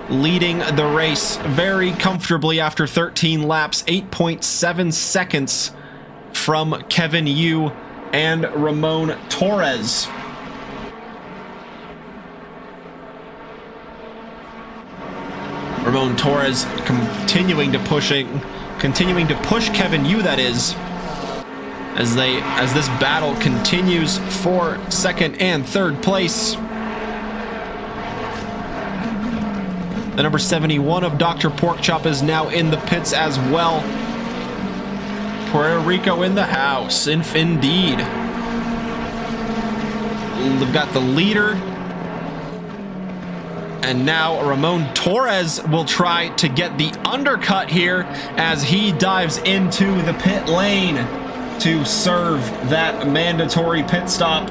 leading the race very comfortably after 13 laps, 8.7 seconds from Kevin Yu and Ramon Torres. Ramon Torres continuing to push Kevin Yu, that is, as this battle continues for second and third place. The number 71 of Dr. Porkchop is now in the pits as well. Puerto Rico in the house, indeed. They've got the leader. And now Ramon Torres will try to get the undercut here as he dives into the pit lane to serve that mandatory pit stop.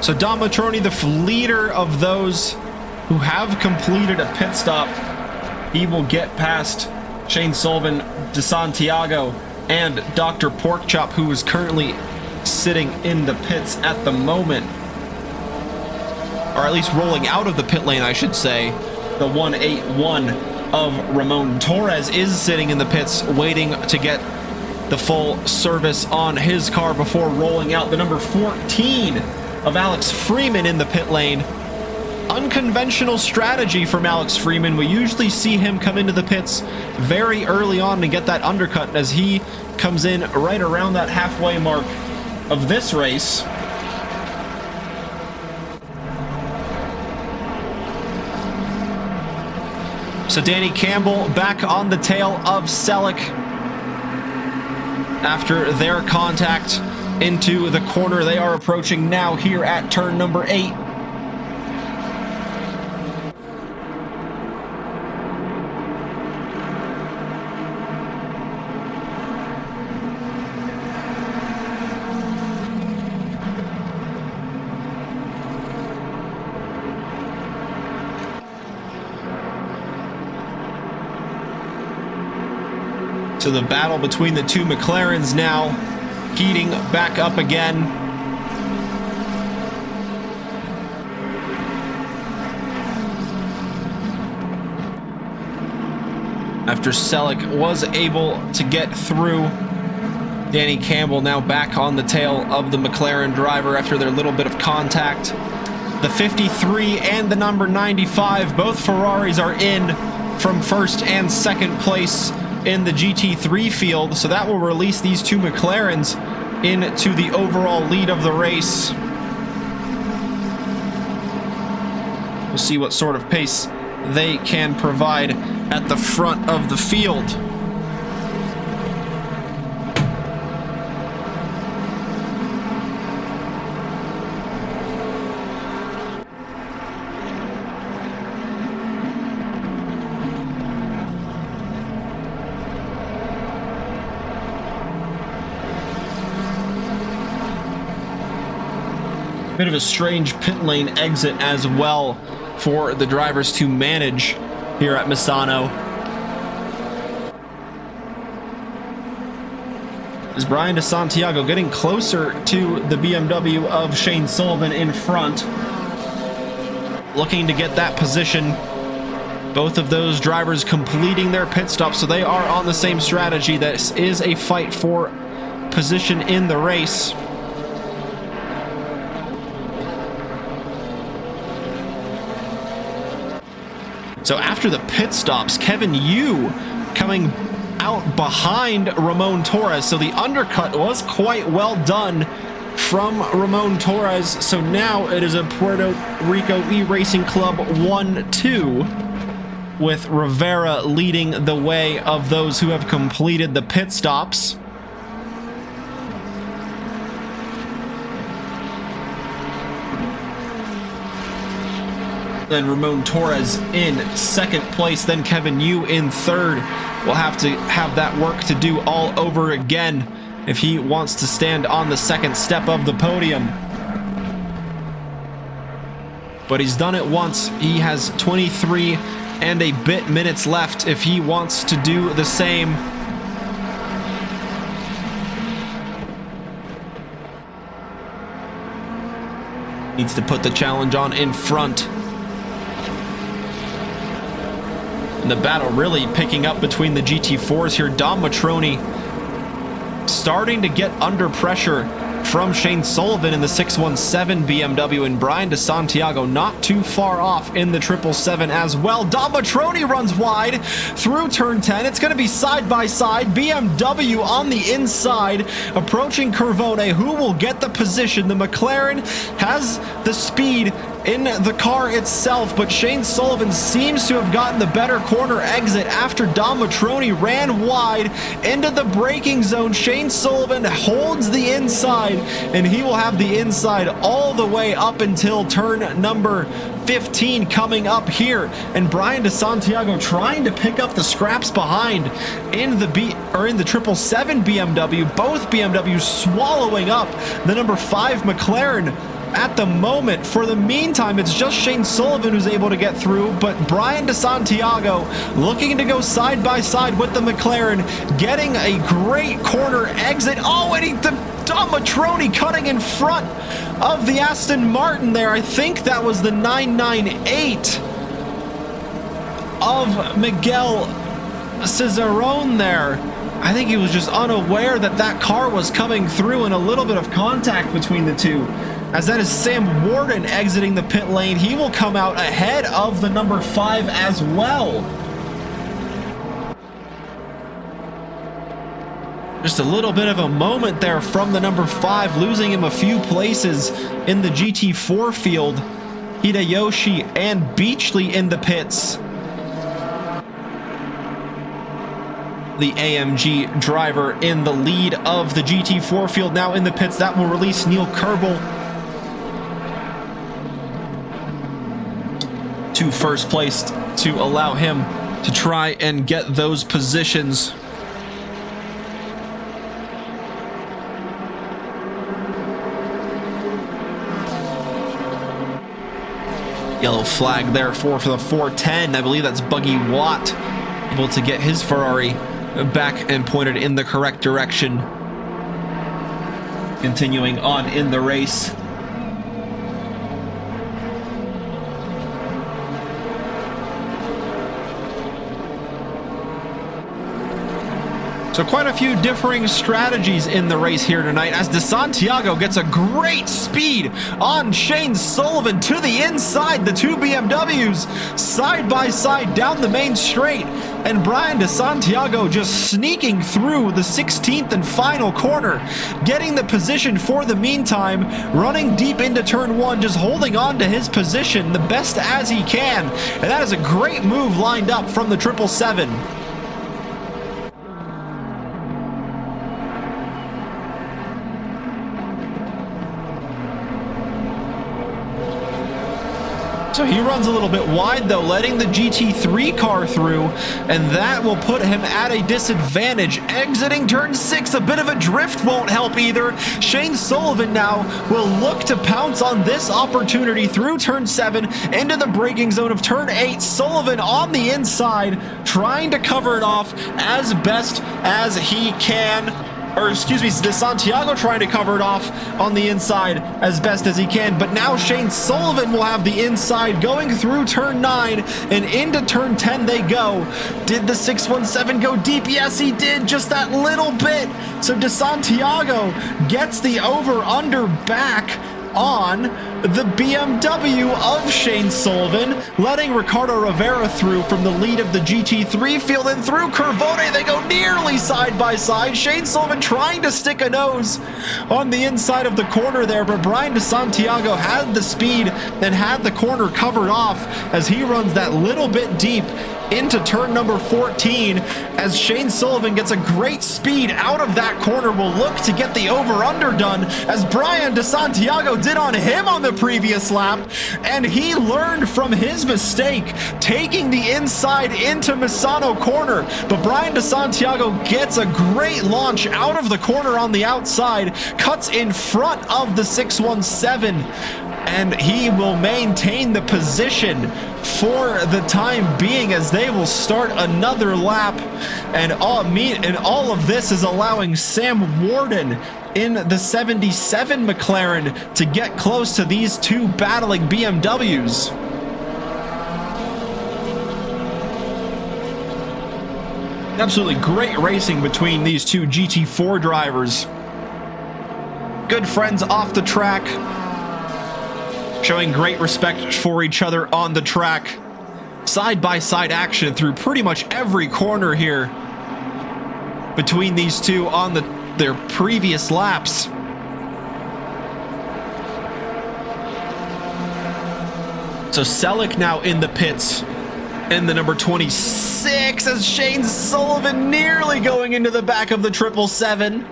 So Dom Matroni, the leader of those who have completed a pit stop, he will get past Shane Sullivan, DeSantiago, and Dr. Porkchop, who is currently sitting in the pits at the moment. Or at least rolling out of the pit lane, I should say. The 181 of Ramon Torres is sitting in the pits, waiting to get the full service on his car before rolling out. The number 14 of Alex Freeman in the pit lane. Unconventional strategy from Alex Freeman. We usually see him come into the pits very early on to get that undercut, as he comes in right around that halfway mark of this race. So Danny Campbell back on the tail of Selleck after their contact into the corner they are approaching now here at turn number 8. So the battle between the two McLarens now heating back up again. After Selleck was able to get through, Danny Campbell now back on the tail of the McLaren driver after their little bit of contact. The 53 and the number 95, both Ferraris are in from first and second place in the GT3 field, so that will release these two McLarens into the overall lead of the race. We'll see what sort of pace they can provide at the front of the field. Bit of a strange pit lane exit as well for the drivers to manage here at Misano. Is Brian DeSantiago getting closer to the BMW of Shane Sullivan in front, looking to get that position. Both of those drivers completing their pit stop, so they are on the same strategy. This is a fight for position in the race. So after the pit stops, Kevin Yu coming out behind Ramon Torres. So the undercut was quite well done from Ramon Torres. So now it is a Puerto Rico E-Racing Club 1-2 with Rivera leading the way of those who have completed the pit stops. Then Ramon Torres in second place, then Kevin Yu in third. Will have to have that work to do all over again if he wants to stand on the second step of the podium. But he's done it once. He has 23 and a bit minutes left if he wants to do the same. Needs to put the challenge on in front. And the battle really picking up between the GT4s here. Dom Matroni starting to get under pressure from Shane Sullivan in the 617 BMW, and Brian DeSantiago not too far off in the 777 as well. Dom Matroni runs wide through turn 10. It's going to be side by side. BMW on the inside approaching Curvone, who will get the position. The McLaren has the speed in the car itself, but Shane Sullivan seems to have gotten the better corner exit after Dom Matroni ran wide into the braking zone. Shane Sullivan holds the inside, and he will have the inside all the way up until turn number 15 coming up here. And Brian DeSantiago trying to pick up the scraps behind in the 777 BMW. Both BMWs swallowing up the number 5 McLaren at the moment. For the meantime, it's just Shane Sullivan who's able to get through, but Brian DeSantiago looking to go side by side with the McLaren, getting a great corner exit. Oh, and Dom Matroni cutting in front of the Aston Martin there. I think that was the 998 of Miguel Cicerone there. I think he was just unaware that that car was coming through, and a little bit of contact between the two. As that is Sam Warden exiting the pit lane. He will come out ahead of the number 5 as well. Just a little bit of a moment there from the number 5, losing him a few places in the GT4 field. Hideyoshi and Beachley in the pits. The AMG driver in the lead of the GT4 field now in the pits. That will release Neil Kerbel to first place to allow him to try and get those positions. Yellow flag there for the 410. I believe that's Buggy Watt able to get his Ferrari back and pointed in the correct direction. Continuing on in the race. So quite a few differing strategies in the race here tonight, as DeSantiago gets a great speed on Shane Sullivan to the inside. The two BMWs side by side down the main straight, and Brian DeSantiago just sneaking through the 16th and final corner, getting the position for the meantime, running deep into turn 1, just holding on to his position the best as he can. And that is a great move lined up from the 777. So he runs a little bit wide though, letting the GT3 car through, and that will put him at a disadvantage. Exiting turn 6, a bit of a drift won't help either. Shane Sullivan now will look to pounce on this opportunity through turn 7 into the braking zone of turn 8. Sullivan on the inside, trying to cover it off as best as he can. Or excuse me, DeSantiago trying to cover it off on the inside as best as he can. But now Shane Sullivan will have the inside going through turn 9 and into turn 10 they go. Did the 617 go deep? Yes, he did, just that little bit. So DeSantiago gets the over-under back on the BMW of Shane Sullivan, letting Ricardo Rivera through from the lead of the GT3 field, and through Curvone they go nearly side by side. Shane Sullivan trying to stick a nose on the inside of the corner there, but Brian DeSantiago had the speed and had the corner covered off as he runs that little bit deep into turn number 14, as Shane Sullivan gets a great speed out of that corner. Will look to get the over-under done, as Brian DeSantiago did on him on the previous lap, and he learned from his mistake, taking the inside into Misano corner. But Brian DeSantiago gets a great launch out of the corner on the outside, cuts in front of the 617, and he will maintain the position for the time being as they will start another lap. And all of this is allowing Sam Warden in the 77 McLaren to get close to these two battling BMWs. Absolutely great racing between these two GT4 drivers. Good friends off the track, showing great respect for each other on the track. Side-by-side action through pretty much every corner here between these two on their previous laps. So Selleck now in the pits in the number 26, as Shane Sullivan nearly going into the back of the 777.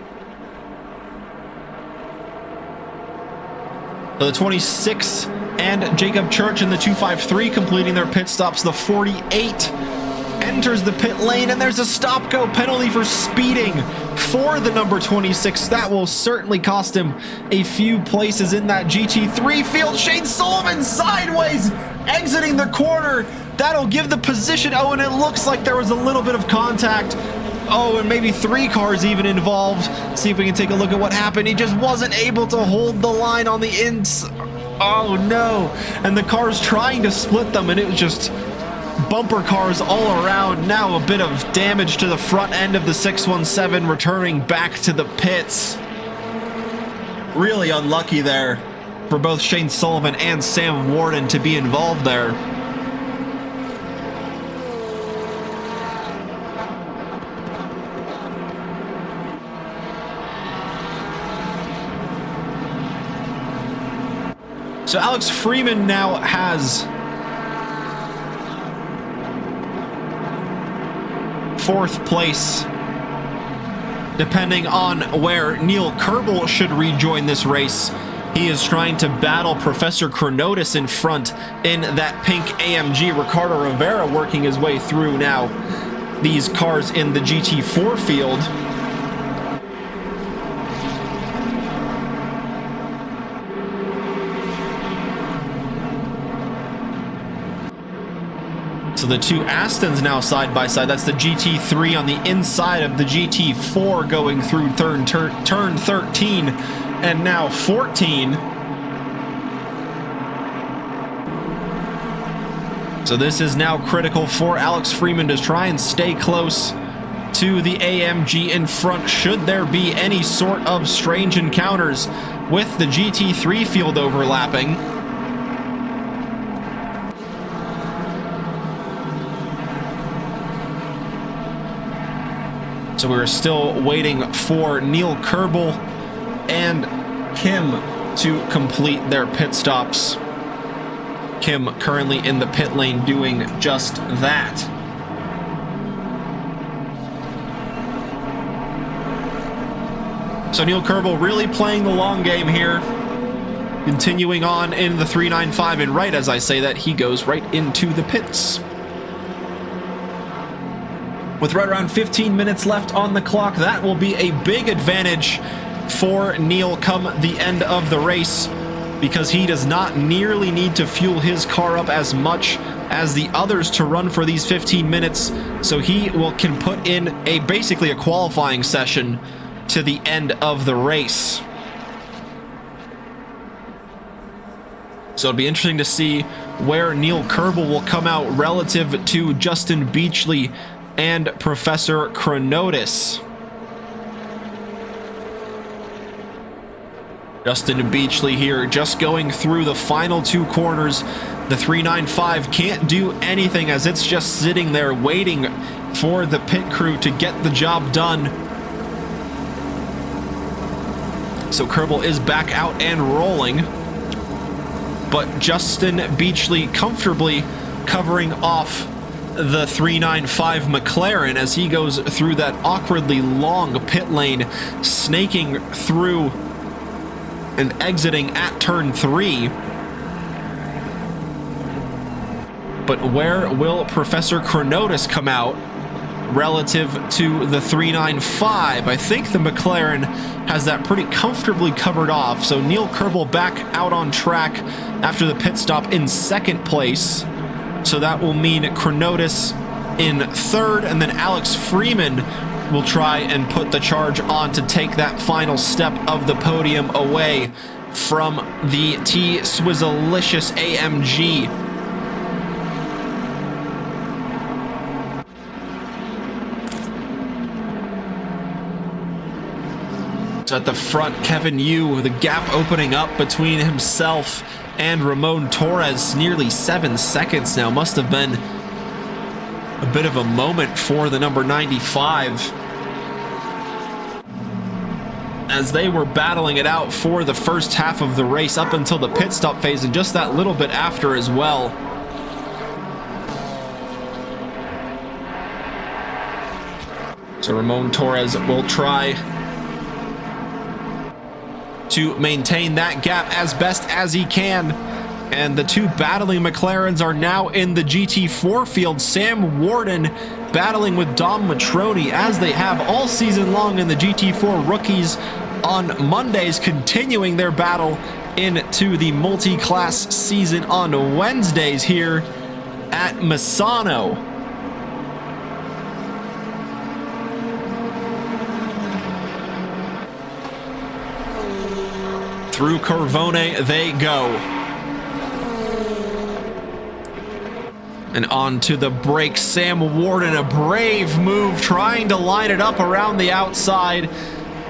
The 26 and Jacob Church in the 253 completing their pit stops. The 48 enters the pit lane, and there's a stop-go penalty for speeding for the number 26. That will certainly cost him a few places in that GT3 field. Shane Sullivan sideways exiting the corner. That'll give the position. Oh, and it looks like there was a little bit of contact. Oh, and maybe 3 cars even involved. Let's see if we can take a look at what happened. He just wasn't able to hold the line on the inside. Oh no, and the car's trying to split them, and it was just bumper cars all around. Now a bit of damage to the front end of the 617 returning back to the pits. Really unlucky there for both Shane Sullivan and Sam Warden to be involved there. So Alex Freeman now has 4th place, depending on where Neil Kerbel should rejoin this race. He is trying to battle Professor Chronotis in front in that pink AMG. Ricardo Rivera working his way through now these cars in the GT4 field. So the 2 Astons now side by side. That's the GT3 on the inside of the GT4 going through turn 13 and now 14. So this is now critical for Alex Freeman to try and stay close to the AMG in front should there be any sort of strange encounters with the GT3 field overlapping. So we're still waiting for Neil Kerbel and Kim to complete their pit stops. Kim currently in the pit lane doing just that. So Neil Kerbel really playing the long game here. Continuing on in the 395, and right as I say that, he goes right into the pits. With right around 15 minutes left on the clock, that will be a big advantage for Neil come the end of the race, because he does not nearly need to fuel his car up as much as the others to run for these 15 minutes, so he can put in basically a qualifying session to the end of the race. So it'll be interesting to see where Neil Kerbel will come out relative to Justin Beachley and Professor Chronotis. Justin Beachley here just going through the final 2 corners. The 395 can't do anything as it's just sitting there waiting for the pit crew to get the job done. So Kerbel is back out and rolling, but Justin Beachley comfortably covering off the 395 McLaren as he goes through that awkwardly long pit lane, snaking through and exiting at turn 3. But where will Professor Chronotis come out relative to the 395? I think the McLaren has that pretty comfortably covered off, so Neil Kerbel back out on track after the pit stop in 2nd place. So that will mean Chronotis in 3rd, and then Alex Freeman will try and put the charge on to take that final step of the podium away from the T-Swizzalicious AMG. So at the front, Kevin Yu, the gap opening up between himself and Ramon Torres, nearly 7 seconds now. Must have been a bit of a moment for the number 95 as they were battling it out for the first half of the race up until the pit stop phase, and just that little bit after as well. So Ramon Torres will try to maintain that gap as best as he can And the two battling McLarens are now in the GT4 field. Sam Warden battling with Dom Matroni, as they have all season long in the GT4 rookies on Mondays, continuing their battle into the multi-class season on Wednesdays here at Misano. Through Corvone they go. And onto the brakes, Sam Warden, a brave move, trying to line it up around the outside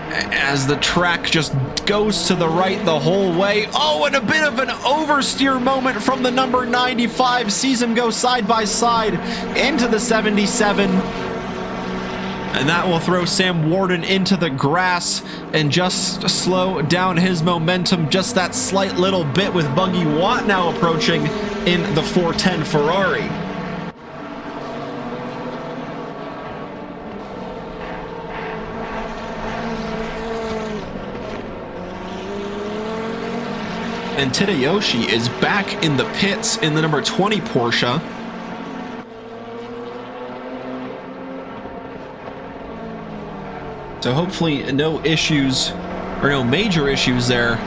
as the track just goes to the right the whole way. Oh, and a bit of an oversteer moment from the number 95. Sees him go side by side into the 77. And that will throw Sam Warden into the grass and just slow down his momentum just that slight little bit, with Buggy Watt now approaching in the 410 Ferrari. And Tadayoshi is back in the pits in the number 20 Porsche. So hopefully no issues, or no major issues there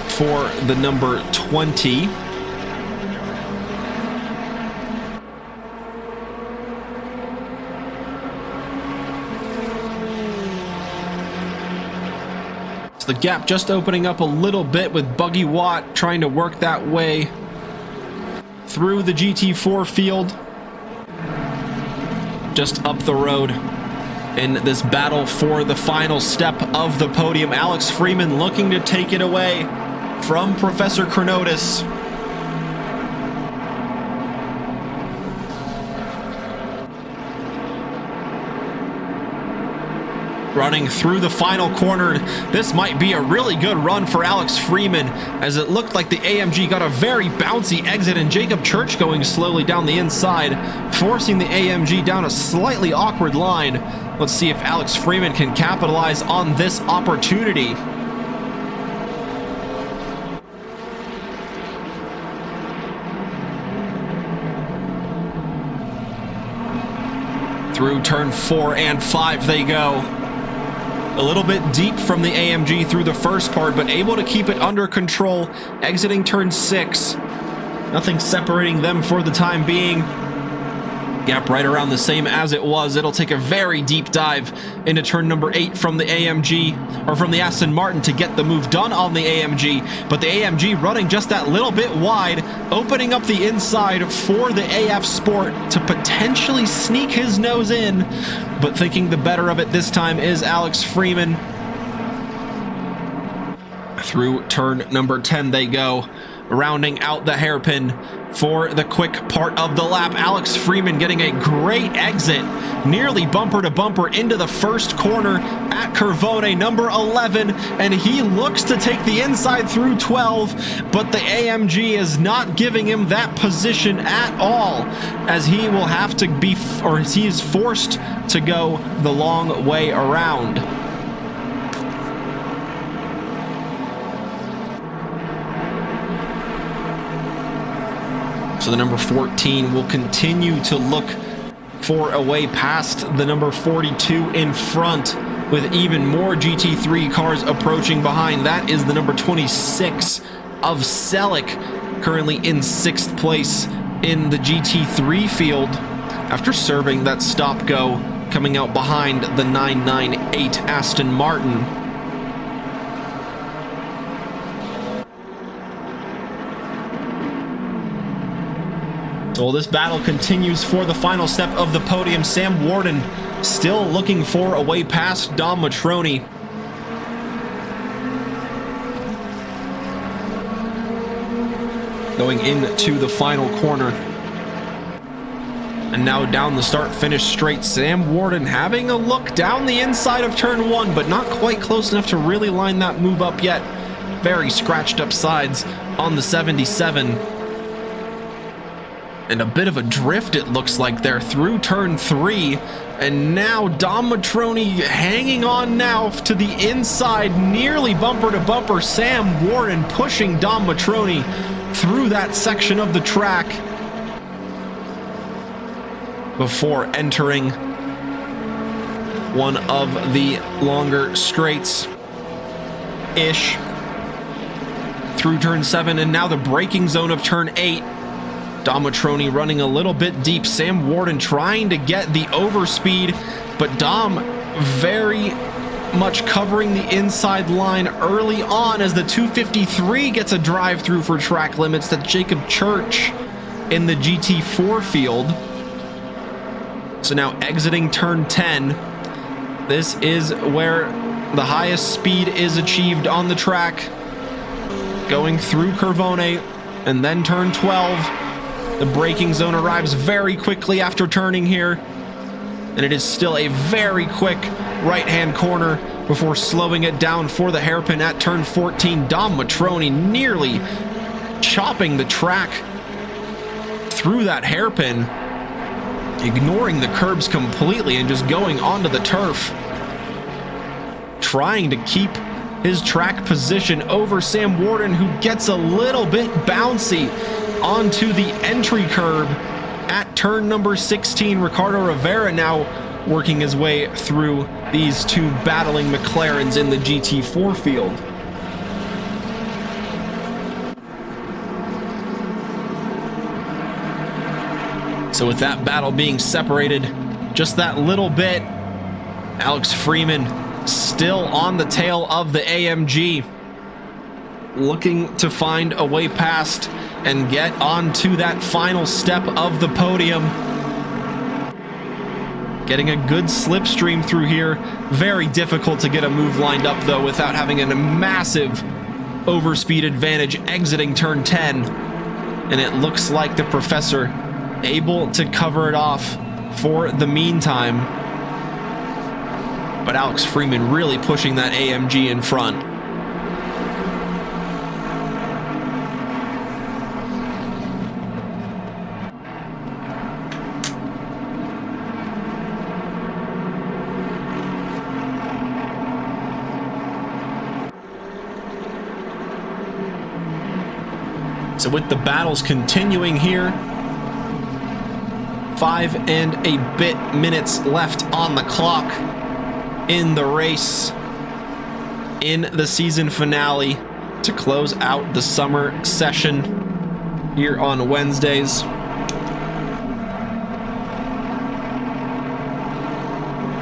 for the number 20. So the gap just opening up a little bit, with Buggy Watt trying to work that way through the GT4 field, just up the road. In this battle for the final step of the podium, Alex Freeman looking to take it away from Professor Chronotis. Running through the final corner, this might be a really good run for Alex Freeman, as it looked like the AMG got a very bouncy exit, and Jacob Church going slowly down the inside, forcing the AMG down a slightly awkward line. Let's see if Alex Freeman can capitalize on this opportunity. Through turn 4 and 5 they go. A little bit deep from the AMG through the first part, but able to keep it under control, exiting turn 6. Nothing separating them for the time being. Gap right around the same as it was. It'll take a very deep dive into turn number 8 from the AMG, or from the Aston Martin, to get the move done on the AMG. But the AMG running just that little bit wide, opening up the inside for the AF Sport to potentially sneak his nose in. But thinking the better of it this time is Alex Freeman. Through turn number 10 they go, rounding out the hairpin for the quick part of the lap. Alex Freeman getting a great exit, nearly bumper to bumper into the first corner at Corvone, number 11, and he looks to take the inside through 12, but the AMG is not giving him that position at all, as he will have to be, or he is forced to go the long way around. So the number 14 will continue to look for a way past the number 42 in front, with even more GT3 cars approaching behind. That is the number 26 of Selick, currently in 6th place in the GT3 field after serving that stop-go, coming out behind the 998 Aston Martin. So this battle continues for the final step of the podium. Sam Warden still looking for a way past Dom Matroni. Going into the final corner. And now down the start-finish straight, Sam Warden having a look down the inside of turn 1, but not quite close enough to really line that move up yet. Very scratched up sides on the 77. And a bit of a drift, it looks like, there through turn 3. And now Dom Matroni hanging on now to the inside, nearly bumper to bumper. Sam Warden pushing Dom Matroni through that section of the track before entering one of the longer straights-ish through turn 7. And now the braking zone of turn 8. Dom Matroni running a little bit deep. Sam Warden trying to get the overspeed, but Dom very much covering the inside line early on as the 253 gets a drive through for track limits. That Jacob Church in the GT4 field. So now exiting turn 10. This is where the highest speed is achieved on the track. Going through Curvone and then turn 12. The braking zone arrives very quickly after turning here, and it is still a very quick right-hand corner before slowing it down for the hairpin at turn 14. Dom Matroni nearly chopping the track through that hairpin, ignoring the curbs completely and just going onto the turf, trying to keep his track position over Sam Warden, who gets a little bit bouncy onto the entry curb at turn number 16. Ricardo Rivera now working his way through these two battling McLarens in the GT4 field. So with that battle being separated just that little bit, Alex Freeman still on the tail of the AMG, looking to find a way past and get onto that final step of the podium. Getting a good slipstream through here. Very difficult to get a move lined up, though, without having a massive overspeed advantage exiting turn 10. And it looks like the Professor able to cover it off for the meantime. But Alex Freeman really pushing that AMG in front. So with the battles continuing here, 5 and a bit minutes left on the clock in the race, in the season finale to close out the summer session here on Wednesdays.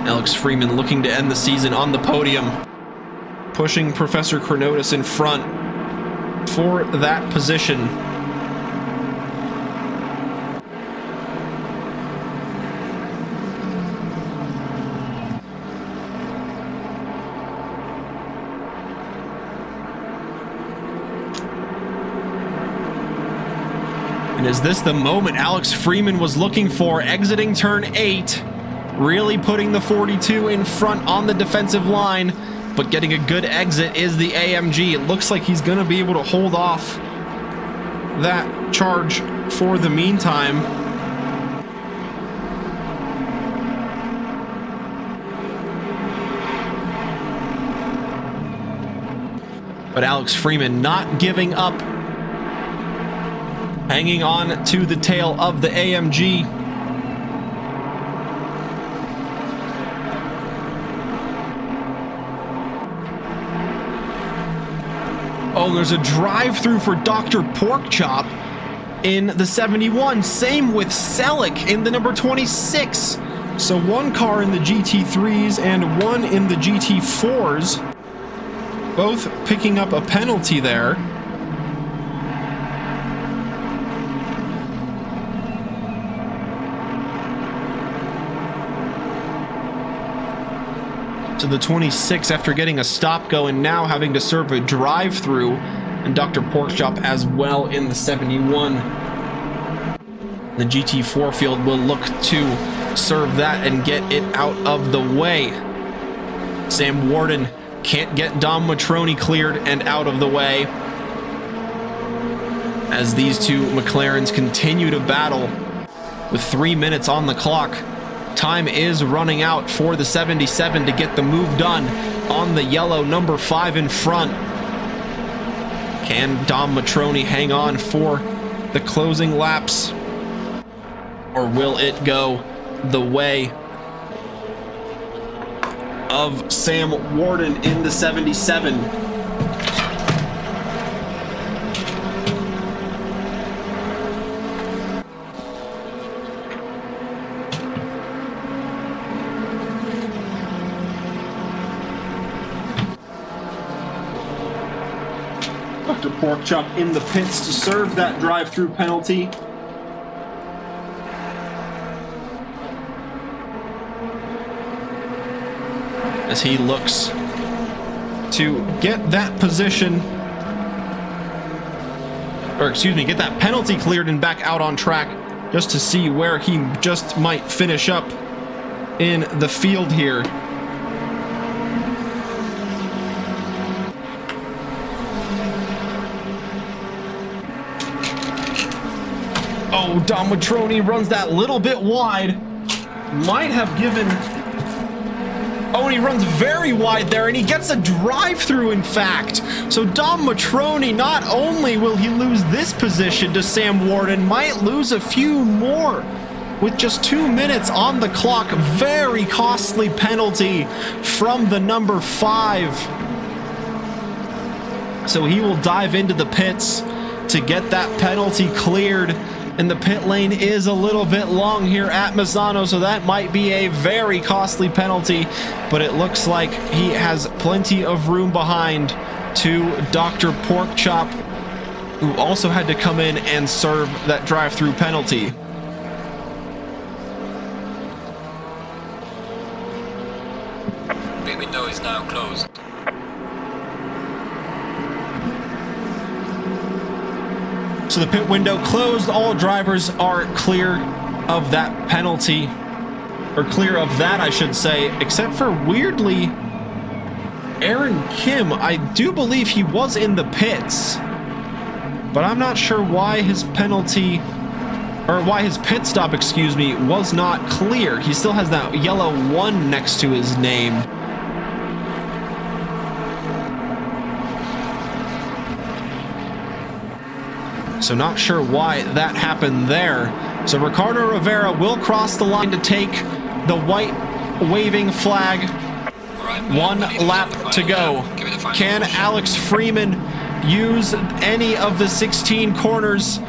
Alex Freeman looking to end the season on the podium, pushing Professor Chronotis in front for that position. And is this the moment Alex Freeman was looking for, exiting turn 8, really putting the 42 in front on the defensive line? But getting a good exit is the AMG. It looks like he's going to be able to hold off that charge for the meantime. But Alex Freeman not giving up, hanging on to the tail of the AMG. Oh, there's a drive-through for Dr. Porkchop in the 71. Same with Selleck in the number 26. So one car in the GT3s and one in the GT4s, both picking up a penalty there. To the 26 after getting a stop go and now having to serve a drive-through, and Dr. Porkchop as well in the 71. The GT4 field will look to serve that and get it out of the way. Sam Warden can't get Dom Matroni cleared and out of the way. as these two McLarens continue to battle with 3 minutes on the clock. Time is running out for the 77 to get the move done on the yellow number 5 in front. Can Dom Matroni hang on for the closing laps, or will it go the way of Sam Warden in the 77? Dr. Porkchop in the pits to serve that drive-through penalty. As he looks to get that position, or excuse me, get that penalty cleared and back out on track, just to see where he just might finish up in the field here. Oh, Dom Matroni runs that little bit wide. Might have given... Oh, and he runs very wide there, and he gets a drive-through, in fact. So Dom Matroni, not only will he lose this position to Sam Warden, might lose a few more with just 2 minutes on the clock. Very costly penalty from the number 5. So he will dive into the pits to get that penalty cleared. And the pit lane is a little bit long here at Misano, so that might be a very costly penalty, but it looks like he has plenty of room behind to Dr. Porkchop, who also had to come in and serve that drive-through penalty. The window is now closed. So the pit window closed. All drivers are clear of that penalty, or clear of that, I should say, except for, weirdly, Aaron Kim. I do believe he was in the pits, but I'm not sure why his penalty, or why his pit stop, excuse me, was not clear. He still has that yellow 1 next to his name. So not sure why that happened there. So Ricardo Rivera will cross the line to take the white waving flag. 1 lap to go. Can Alex Freeman use any of the 16 corners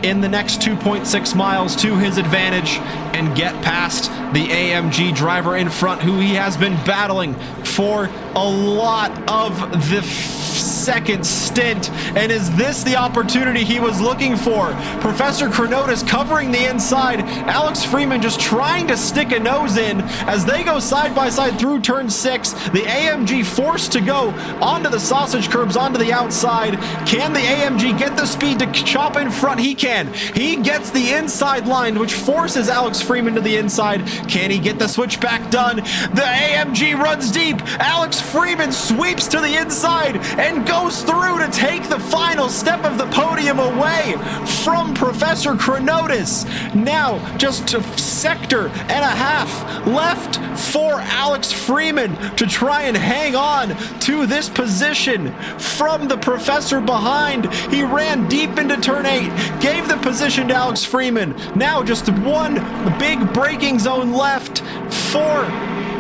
in the next 2.6 miles to his advantage and get past the AMG driver in front, who he has been battling for a lot of the second stint? And is this the opportunity he was looking for? Professor Chronotis covering the inside, Alex Freeman just trying to stick a nose in as they go side by side through turn 6. The AMG forced to go onto the sausage curbs onto the outside. Can the AMG get the speed to chop in front? He can. He gets the inside line, which forces Alex Freeman to the inside. Can he get the switchback done? The AMG runs deep. Alex Freeman sweeps to the inside and goes through to take the final step of the podium away from Professor Chronotis. Now just a sector and a half left for Alex Freeman to try and hang on to this position from the Professor behind. He ran deep into turn 8, gave the position to Alex Freeman. Now just one big braking zone left for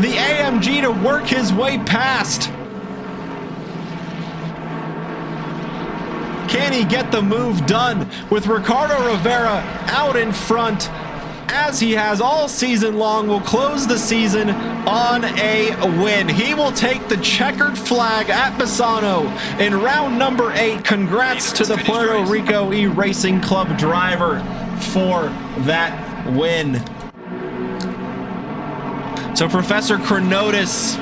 the AMG to work his way past. Can he get the move done with Ricardo Rivera out in front, as he has all season long? Will close the season on a win. He will take the checkered flag at Misano in round number 8. Congrats to the Puerto Rico E-Racing Club driver for that win. So Professor Chronotis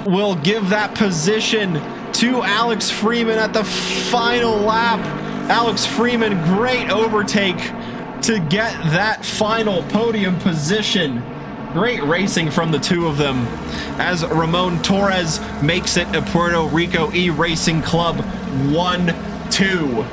will give that position to Alex Freeman at the final lap. Alex Freeman, great overtake to get that final podium position. Great racing from the two of them as Ramon Torres makes it a Puerto Rico E-Racing Club 1-2.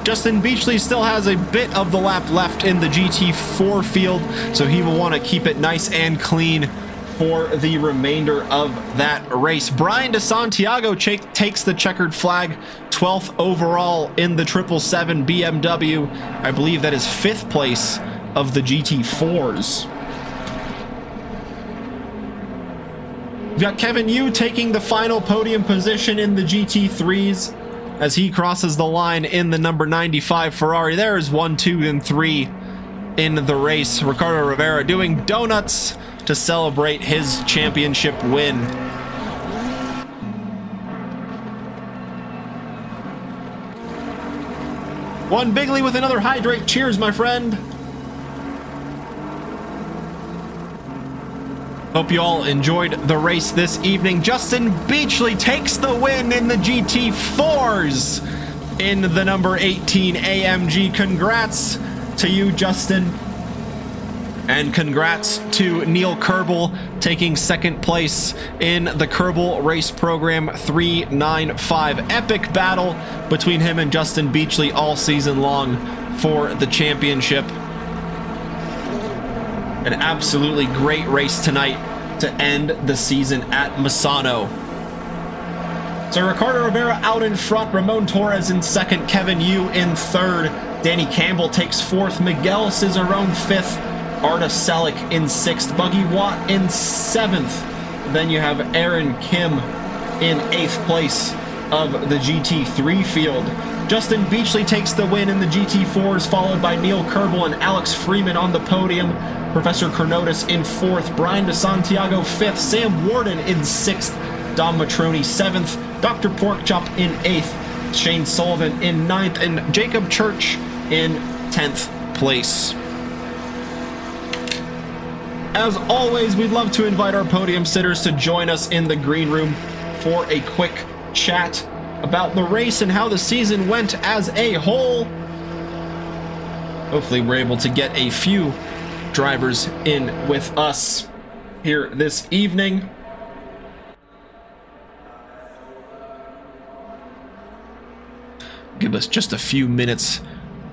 Justin Beachley still has a bit of the lap left in the GT4 field, so he will want to keep it nice and clean for the remainder of that race. Brian DeSantiago takes the checkered flag, 12th overall in the 777 BMW. I believe that is 5th place of the GT4s. We've got Kevin Yu taking the final podium position in the GT3s as he crosses the line in the number 95 Ferrari. There is 1, 2, and 3 in the race. Ricardo Rivera doing donuts to celebrate his championship win. Juan Bigley with another hydrate. Cheers, my friend. Hope you all enjoyed the race this evening. Justin Beachley takes the win in the GT4s in the number 18 AMG. Congrats to you, Justin. And congrats to Neil Kerbel taking 2nd place in the Kerbel Race Program 395. Epic battle between him and Justin Beachley all season long for the championship. An absolutely great race tonight to end the season at Misano. So Ricardo Rivera out in front, Ramon Torres in 2nd, Kevin Yu in 3rd, Danny Campbell takes 4th, Miguel Cicerone 5th, Arda Selick in 6th, Buggy Watt in 7th. Then you have Aaron Kim in 8th place of the GT3 field. Justin Beachley takes the win in the GT4s, followed by Neil Kerbel and Alex Freeman on the podium. Professor Cornotis in 4th, Brian DeSantiago 5th, Sam Warden in 6th, Dom Matroni 7th, Dr. Porkchop in 8th, Shane Sullivan in 9th, and Jacob Church in 10th place. As always, we'd love to invite our podium sitters to join us in the green room for a quick chat about the race and how the season went as a whole. Hopefully we're able to get a few drivers in with us here this evening. Give us just a few minutes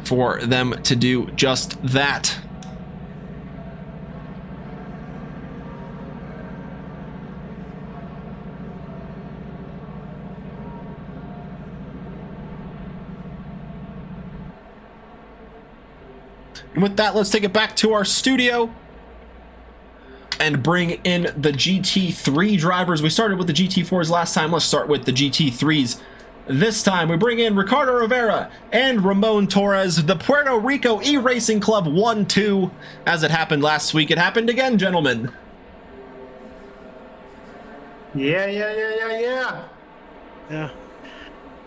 for them to do just that. And with that, let's take it back to our studio and bring in the GT3 drivers. We started with the GT4s last time. Let's start with the GT3s. This time, we bring in Ricardo Rivera and Ramon Torres, the Puerto Rico E-Racing Club 1-2. As it happened last week, it happened again, gentlemen. Yeah.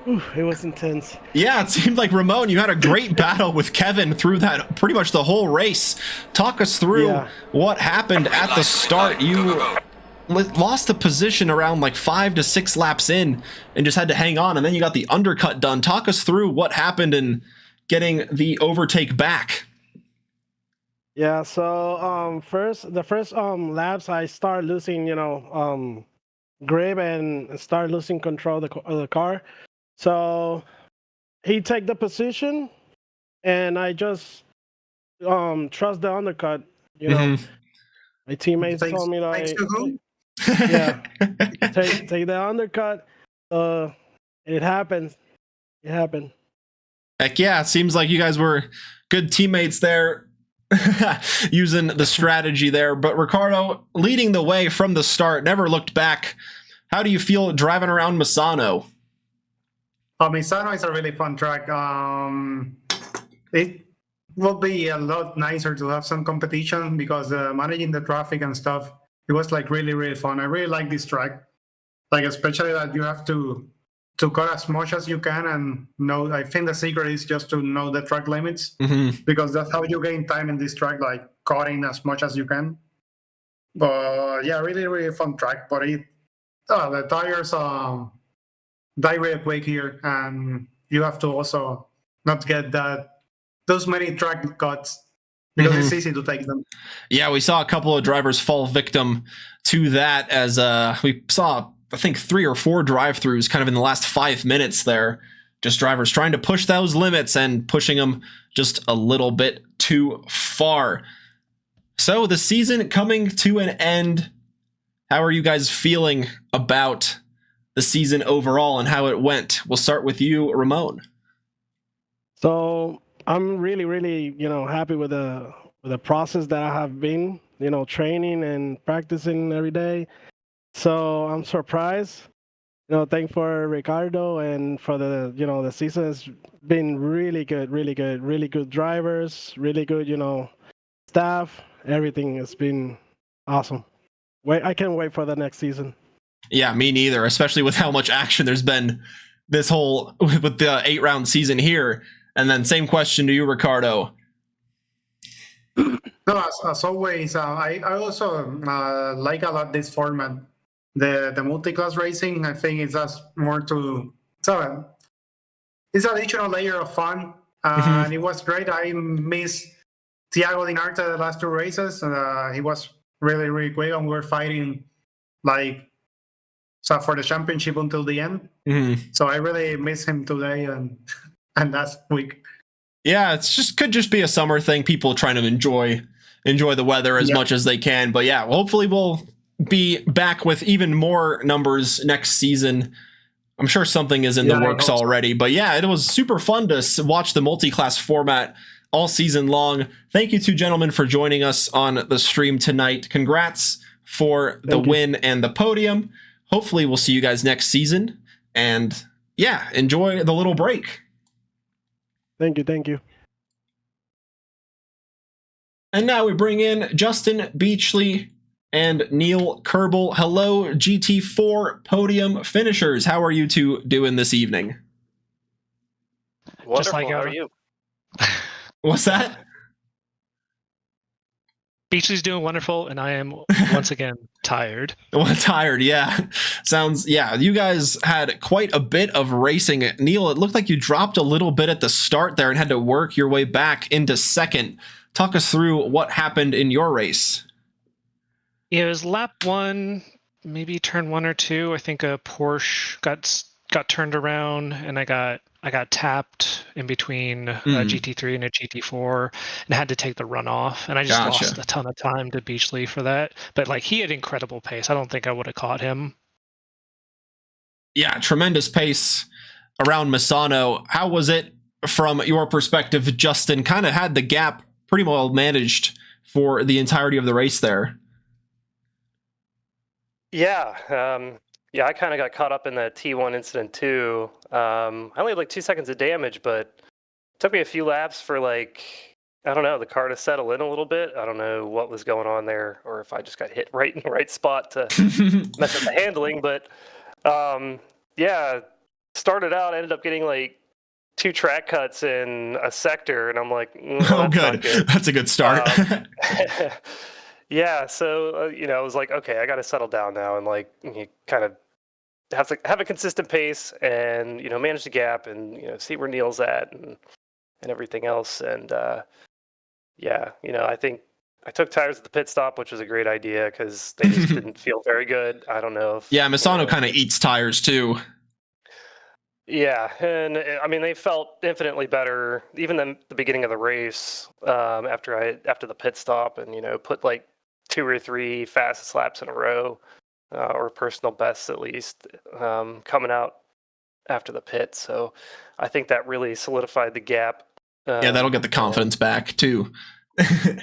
Ooh, it was intense. Yeah, it seemed like, Ramon, you had a great battle with Kevin through that pretty much the whole race. Talk us through what happened at the start. You lost the position around like 5 to 6 laps in and just had to hang on, and then you got the undercut done. Talk us through what happened in getting the overtake back. Yeah, so the first laps I started losing, grip and start losing control of the car. So he take the position, and I just trust the undercut. My teammates told me like, take the undercut. It happens. It happened. Heck yeah! It seems like you guys were good teammates there, using the strategy there. But Ricardo leading the way from the start, never looked back. How do you feel driving around Misano? Misano is a really fun track. It will be a lot nicer to have some competition because managing the traffic and stuff, it was like really, really fun. I really like this track, like especially that you have to cut as much as you can and know. I think the secret is just to know the track limits because that's how you gain time in this track, like cutting as much as you can. But yeah, really, really fun track. But the tires die real quick here, and you have to also not get those many track cuts because it's easy to take them. Yeah, we saw a couple of drivers fall victim to that as we saw, I think, 3 or 4 drive-throughs kind of in the last 5 minutes there. Just drivers trying to push those limits and pushing them just a little bit too far. So the season coming to an end. How are you guys feeling about the season overall and how it went? We'll start with you, Ramon. So I'm really, really, happy with the process that I have been, training and practicing every day. So I'm surprised. Thanks for Ricardo and for the season has been really good, really good, really good drivers, really good, staff. Everything has been awesome. I can't wait for the next season. Yeah, me neither, especially with how much action there's been this whole with the 8-round season here. And then same question to you, Ricardo. No, as always, I also like a lot this format. The multi-class racing, I think it's just more to it's an additional layer of fun, and it was great. I miss Thiago Dinarta the last 2 races. He was really, really quick, and we were fighting for the championship until the end. So I really miss him today and last week. Yeah, could just be a summer thing. People trying to enjoy the weather as much as they can. But yeah, hopefully we'll be back with even more numbers next season. I'm sure something is in the works already. But yeah, it was super fun to watch the multi-class format all season long. Thank you two gentlemen for joining us on the stream tonight. Congrats for the win and the podium. Hopefully we'll see you guys next season. And yeah, enjoy the little break. Thank you. And now we bring in Justin Beachley and Neil Kerbel. Hello, GT4 podium finishers. How are you two doing this evening? Wonderful. Just like how are you? What's that? Beachley's doing wonderful, and I am once again tired. Well, tired, yeah. You guys had quite a bit of racing. Neil, it looked like you dropped a little bit at the start there and had to work your way back into second. Talk us through what happened in your race. Yeah, it was lap 1, maybe turn 1 or 2. I think a Porsche got turned around, and I got tapped in between a GT3 and a GT4 and had to take the runoff. And I just lost a ton of time to Beachley for that. But he had incredible pace. I don't think I would have caught him. Yeah, tremendous pace around Misano. How was it from your perspective? Justin kind of had the gap pretty well managed for the entirety of the race there. Yeah. I kind of got caught up in the T1 incident too. I only had 2 seconds of damage, but it took me a few laps for I don't know, the car to settle in a little bit. I don't know what was going on there, or if I just got hit right in the right spot to mess up the handling. But started out, ended up getting 2 track cuts in a sector, and I'm like, oh, good. That's a good start. Yeah, so I was like, okay, I got to settle down now, and you kind of have to have a consistent pace, and manage the gap, and see where Neil's at, and everything else, and I think I took tires at the pit stop, which was a great idea because they just didn't feel very good. I don't know if Misano kind of eats tires too. Yeah, and I mean they felt infinitely better even than the beginning of the race after the pit stop, and put 2 or 3 fastest laps in a row, or personal bests at least, coming out after the pit. So I think that really solidified the gap. That'll get the confidence back too.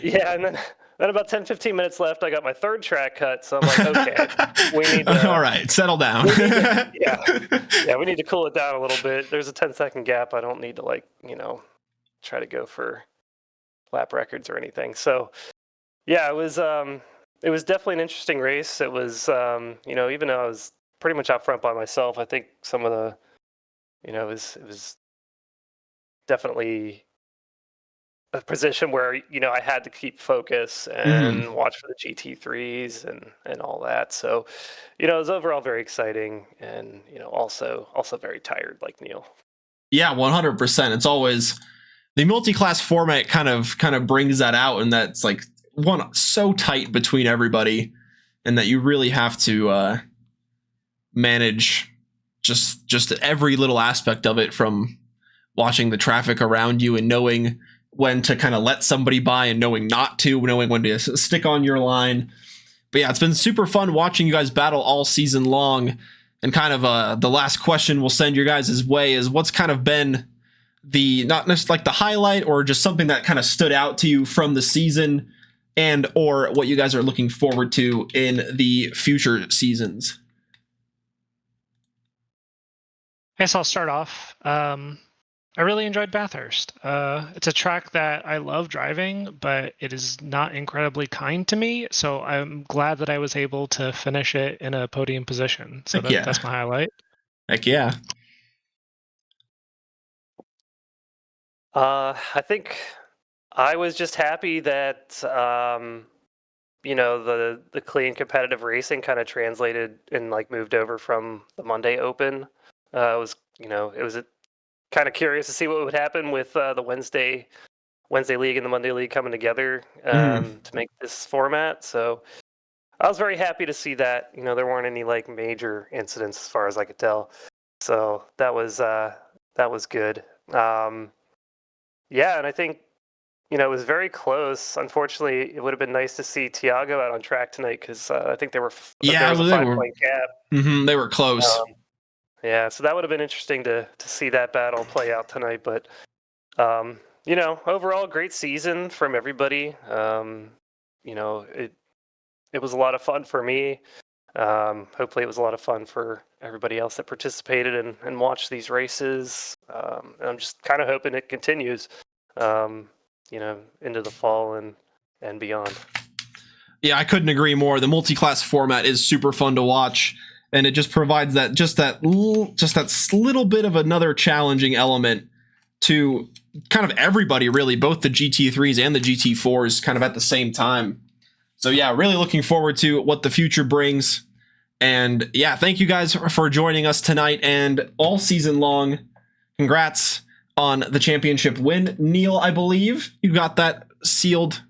Yeah, and then about 10-15 minutes left, I got my 3rd track cut, so I'm like, okay, we need to... All right, settle down. We need to cool it down a little bit. There's a 10-second gap. I don't need to try to go for lap records or anything. So yeah, it was definitely an interesting race. It was even though I was pretty much out front by myself, I think some of the it was definitely a position where I had to keep focus and watch for the GT3s and all that. So it was overall very exciting, and also very tired, like Neil. Yeah, 100%. It's always the multi-class format kind of brings that out, and that's one so tight between everybody, and that you really have to manage just every little aspect of it, from watching the traffic around you and knowing when to kind of let somebody by and knowing not to, knowing when to stick on your line. But yeah, it's been super fun watching you guys battle all season long. And kind of the last question we'll send your guys' way is, what's kind of been the, not necessarily like the highlight, or just something that kind of stood out to you from the season, and or what you guys are looking forward to in the future seasons? I guess I'll start off. I really enjoyed Bathurst. It's a track that I love driving, but it is not incredibly kind to me. So I'm glad that I was able to finish it in a podium position. So that's my highlight. Heck yeah. I think I was just happy that you know, the clean competitive racing kind of translated and like moved over from the Monday Open. It was kind of curious to see what would happen with the Wednesday League and the Monday League coming together to make this format. So I was very happy to see that. You know, there weren't any like major incidents as far as I could tell. So that was good. Yeah, and I think, you know, it was very close. Unfortunately, it would have been nice to see Tiago out on track tonight, because I think there was a 5-point gap. They were close. Yeah, so that would have been interesting to see that battle play out tonight. But, you know, overall, great season from everybody. You know, it was a lot of fun for me. Hopefully it was a lot of fun for everybody else that participated and watched these races. And I'm just kind of hoping it continues, you know, into the fall and beyond. Yeah, I couldn't agree more. The multi-class format is super fun to watch, and it just provides that little bit of another challenging element to kind of everybody, really, both the GT3s and the GT4s kind of at the same time. So yeah, really looking forward to what the future brings. And yeah, thank you guys for joining us tonight and all season long. Congrats on the championship win, Neil. I believe you got that sealed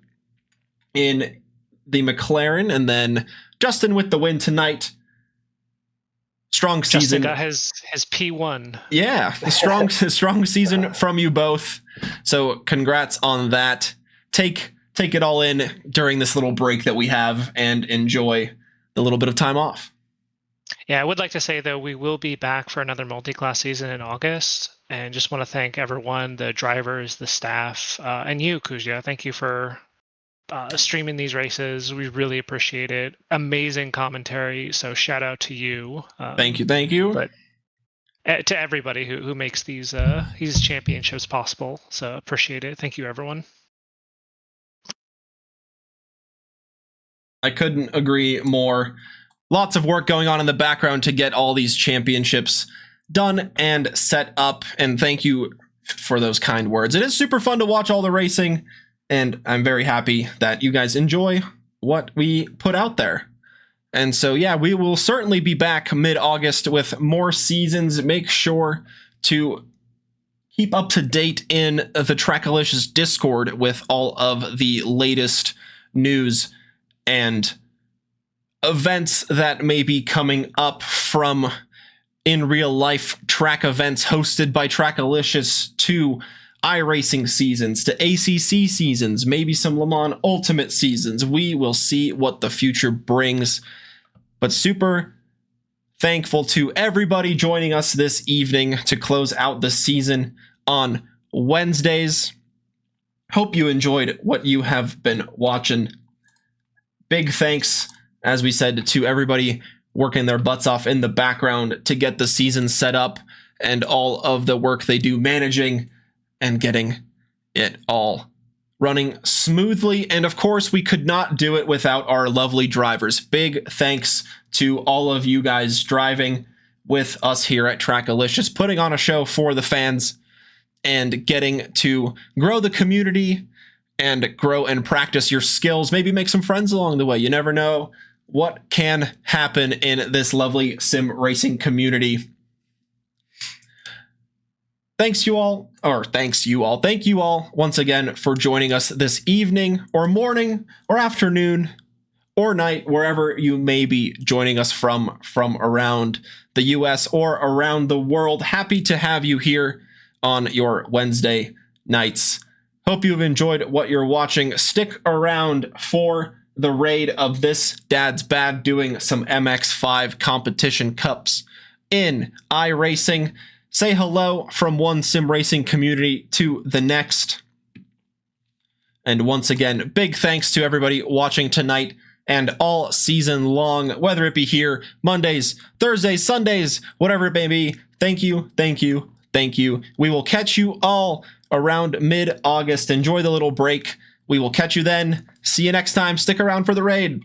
in the McLaren, and then Justin with the win tonight. Strong season. Justin got his P1. Yeah, strong season from you both. So congrats on that. Take it all in during this little break that we have, and enjoy the little bit of time off. Yeah, I would like to say, though, we will be back for another multi-class season in August, and just want to thank everyone, the drivers, the staff, and you, Kuzia. Thank you for streaming these races. We really appreciate it. Amazing commentary, so shout out to you. Thank you. But to everybody who makes these championships possible, so appreciate it. Thank you, everyone. I couldn't agree more. Lots of work going on in the background to get all these championships done and set up, and thank you for those kind words. It is super fun to watch all the racing, and I'm very happy that you guys enjoy what we put out there. And so yeah, we will certainly be back mid-August with more seasons. Make sure to keep up to date in the Trackalicious Discord with all of the latest news and events that may be coming up, from in real life track events hosted by Trackalicious to iRacing seasons to ACC seasons, maybe some Le Mans Ultimate seasons. We will see what the future brings. But super thankful to everybody joining us this evening to close out the season on Wednesdays. Hope you enjoyed what you have been watching. Big thanks, as we said, to everybody working their butts off in the background to get the season set up, and all of the work they do managing and getting it all running smoothly. And of course, we could not do it without our lovely drivers. Big thanks to all of you guys driving with us here at Trackalicious, putting on a show for the fans and getting to grow the community and grow and practice your skills, maybe make some friends along the way. You never know what can happen in this lovely sim racing community. Thank you all once again for joining us this evening or morning or afternoon or night, wherever you may be joining us from around the US or around the world. Happy to have you here on your Wednesday nights. Hope you've enjoyed what you're watching. Stick around for the raid of this Dad's Bad, doing some MX5 competition cups in iRacing. Say hello from one sim racing community to the next. And once again, big thanks to everybody watching tonight and all season long, whether it be here Mondays, Thursdays, Sundays, whatever it may be. Thank you, thank you, thank you. We will catch you all around mid-August. Enjoy the little break. We will catch you then. See you next time. Stick around for the raid.